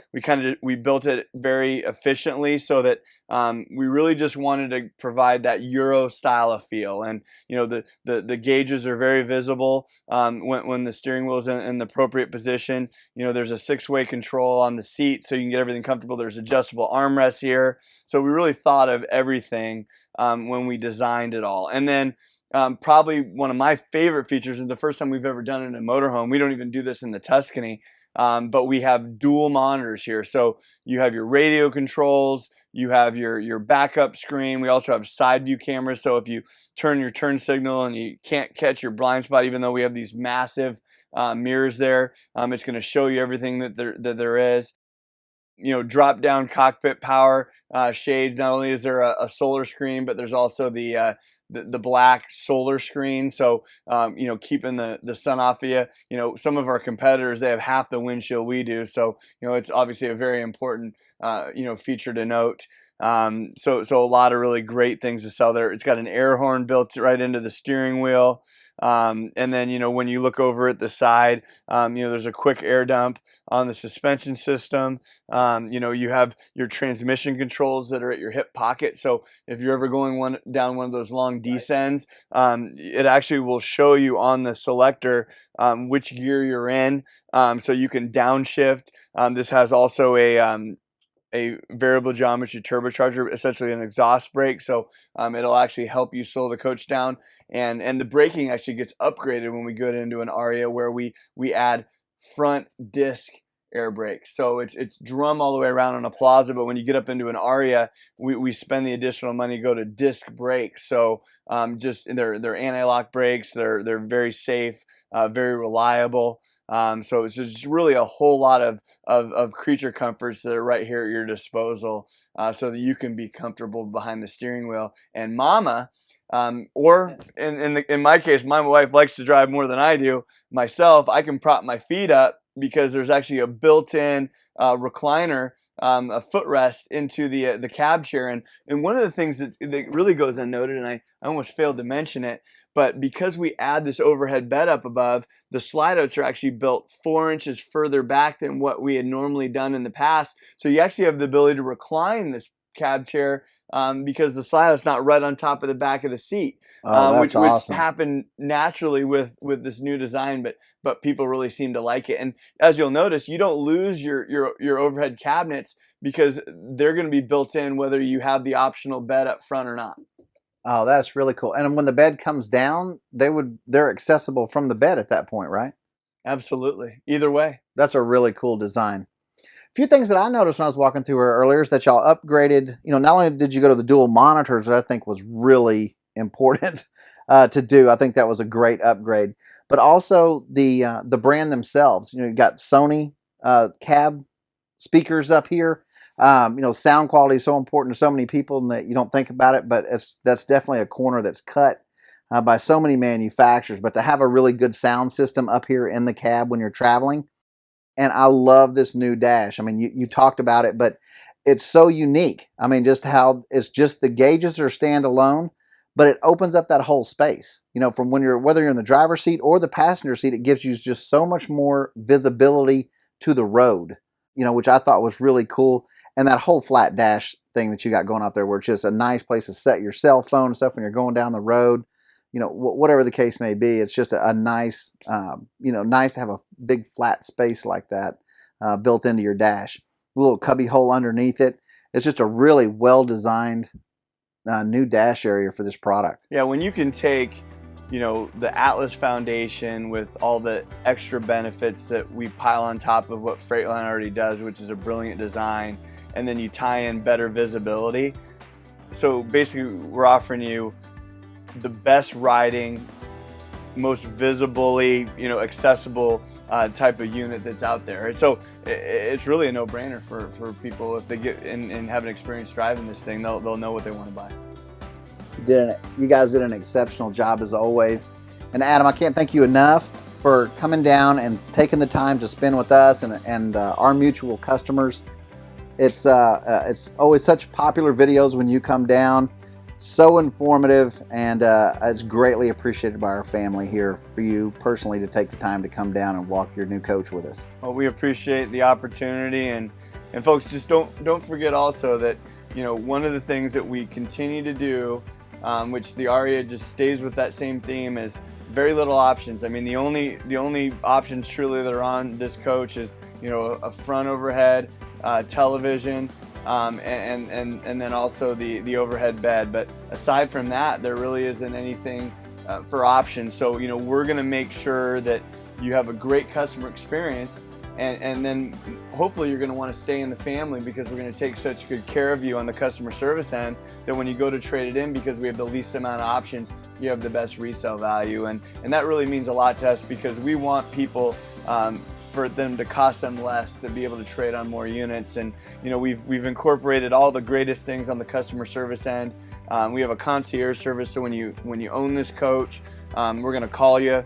built it very efficiently so that we really just wanted to provide that Euro style of feel. And you know, the gauges are very visible when the steering wheel is in the appropriate position. You know, there's a 6-way control on the seat, so you can get everything comfortable. There's adjustable armrests here, so we really thought of everything when we designed it all. And then probably one of my favorite features, and the first time we've ever done it in a motorhome, we don't even do this in the Tuscany, but we have dual monitors here. So you have your radio controls, you have your backup screen. We also have side view cameras. So if you turn your turn signal and you can't catch your blind spot, even though we have these massive mirrors there, it's going to show you everything that there is. You know, drop down cockpit power shades. Not only is there a solar screen, but there's also the black solar screen. So you know, keeping the sun off of you. You know, some of our competitors, they have half the windshield we do. So you know, it's obviously a very important you know, feature to note. So a lot of really great things to sell there. It's got an air horn built right into the steering wheel. And then, you know, when you look over at the side, you know, there's a quick air dump on the suspension system. You know, you have your transmission controls that are at your hip pocket. So if you're ever going down one of those long descends, it actually will show you on the selector which gear you're in, so you can downshift. This has also a variable geometry turbocharger, essentially an exhaust brake, so it'll actually help you slow the coach down. And the braking actually gets upgraded when we go into an Aria, where we add front disc air brakes. So it's drum all the way around on a Plaza, but when you get up into an Aria, we spend the additional money to go to disc brakes. So just they're anti-lock brakes. They're very safe, very reliable. So it's just really a whole lot of creature comforts that are right here at your disposal, so that you can be comfortable behind the steering wheel. And Mama, or in my case, my wife likes to drive more than I do. Myself, I can prop my feet up because there's actually a built-in recliner, a footrest into the cab chair. And one of the things that really goes unnoted, and I almost failed to mention it, but because we add this overhead bed up above, the slide outs are actually built 4 inches further back than what we had normally done in the past. So you actually have the ability to recline this cab chair because the slide out's not right on top of the back of the seat, that's awesome. Which happened naturally with this new design, but people really seem to like it. And as you'll notice, you don't lose your overhead cabinets because they're going to be built in whether you have the optional bed up front or not. Oh, that's really cool. And when the bed comes down, they're accessible from the bed at that point, right? Absolutely. Either way. That's a really cool design. A few things that I noticed when I was walking through her earlier is that y'all upgraded, you know, not only did you go to the dual monitors, that I think was really important to do. I think that was a great upgrade. But also the brand themselves. You know, you got Sony cab speakers up here. You know, sound quality is so important to so many people that you don't think about it, but that's definitely a corner that's cut by so many manufacturers. But to have a really good sound system up here in the cab when you're traveling, and I love this new dash. I mean, you talked about it, but it's so unique. I mean, just how it's just the gauges are standalone, but it opens up that whole space. You know, from whether you're in the driver's seat or the passenger seat, it gives you just so much more visibility to the road, you know, which I thought was really cool. And that whole flat dash thing that you got going out there, where it's just a nice place to set your cell phone and stuff when you're going down the road, you know, whatever the case may be. It's just a nice, you know, nice to have a big flat space like that built into your dash. A little cubby hole underneath it. it's just a really well-designed new dash area for this product. Yeah, when you can take, you know, the Atlas Foundation with all the extra benefits that we pile on top of what Freightliner already does, which is a brilliant design, and then you tie in better visibility. So basically, we're offering you the best riding, most visibly, you know, accessible type of unit that's out there. And so it's really a no-brainer for people. If they get and have an experience driving this thing, they'll know what they want to buy. You guys did an exceptional job as always. And Adam, I can't thank you enough for coming down and taking the time to spend with us and our mutual customers. It's always such popular videos when you come down. So informative, and it's greatly appreciated by our family here for you personally to take the time to come down and walk your new coach with us. Well, we appreciate the opportunity, and folks, just don't forget also that, you know, one of the things that we continue to do, which the Aria just stays with that same theme, is very little options. I mean, the only options truly that are on this coach is, you know, a front overhead television. And then also the overhead bed. But aside from that, there really isn't anything for options. So, you know, we're going to make sure that you have a great customer experience, and then hopefully you're going to want to stay in the family, because we're going to take such good care of you on the customer service end that when you go to trade it in, because we have the least amount of options, you have the best resale value. And that really means a lot to us, because we want people for them to cost them less, to be able to trade on more units. And you know, we've incorporated all the greatest things on the customer service end. We have a concierge service, so when you own this coach, we're going to call you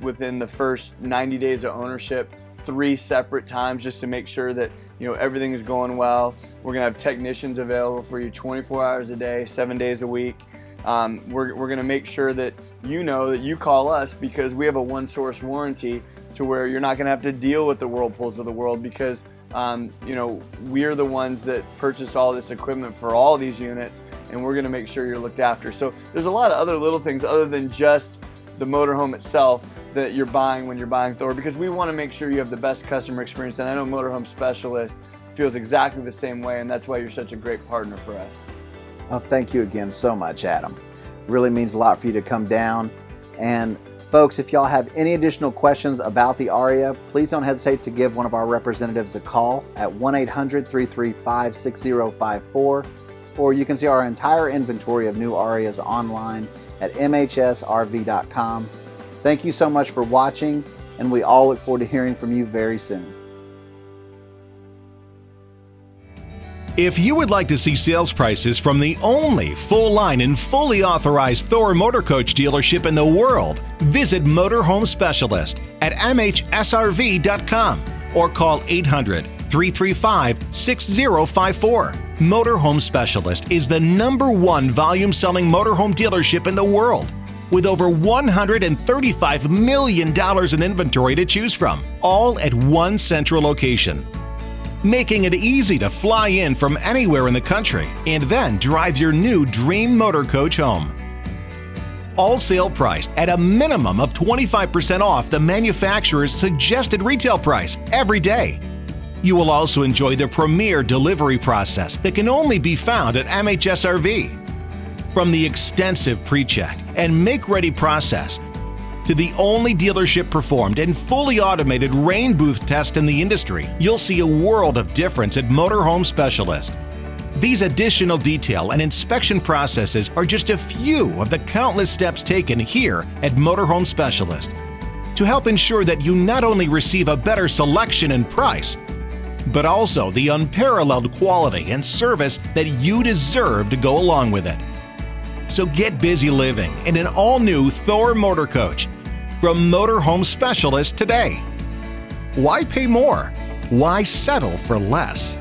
within the first 90 days of ownership 3 separate times, just to make sure that, you know, everything is going well. We're going to have technicians available for you 24 hours a day, 7 days a week. We're going to make sure that you know that you call us, because we have a one-source warranty, to where you're not going to have to deal with the Whirlpools of the world, because you know, we're the ones that purchased all this equipment for all these units, and we're going to make sure you're looked after. So there's a lot of other little things other than just the motorhome itself that you're buying when you're buying Thor, because we want to make sure you have the best customer experience. And I know Motorhome Specialist feels exactly the same way, and that's why you're such a great partner for us. Well, thank you again so much, Adam. It really means a lot for you to come down. And folks, if y'all have any additional questions about the Aria, please don't hesitate to give one of our representatives a call at 1-800-335-6054, or you can see our entire inventory of new Arias online at mhsrv.com. Thank you so much for watching, and we all look forward to hearing from you very soon. If you would like to see sales prices from the only full-line and fully authorized Thor Motor Coach dealership in the world, visit Motorhome Specialist at mhsrv.com or call 800-335-6054. Motorhome Specialist is the #1 volume-selling motorhome dealership in the world, with over $135 million in inventory to choose from, all at one central location, making it easy to fly in from anywhere in the country and then drive your new dream motor coach home. All sale priced at a minimum of 25% off the manufacturer's suggested retail price every day. You will also enjoy the premier delivery process that can only be found at MHSRV. From the extensive pre-check and make-ready process to the only dealership performed and fully automated rain booth test in the industry, you'll see a world of difference at Motorhome Specialist. These additional detail and inspection processes are just a few of the countless steps taken here at Motorhome Specialist to help ensure that you not only receive a better selection and price, but also the unparalleled quality and service that you deserve to go along with it. So get busy living in an all-new Thor Motor Coach from Motorhome Specialist today. Why pay more? Why settle for less?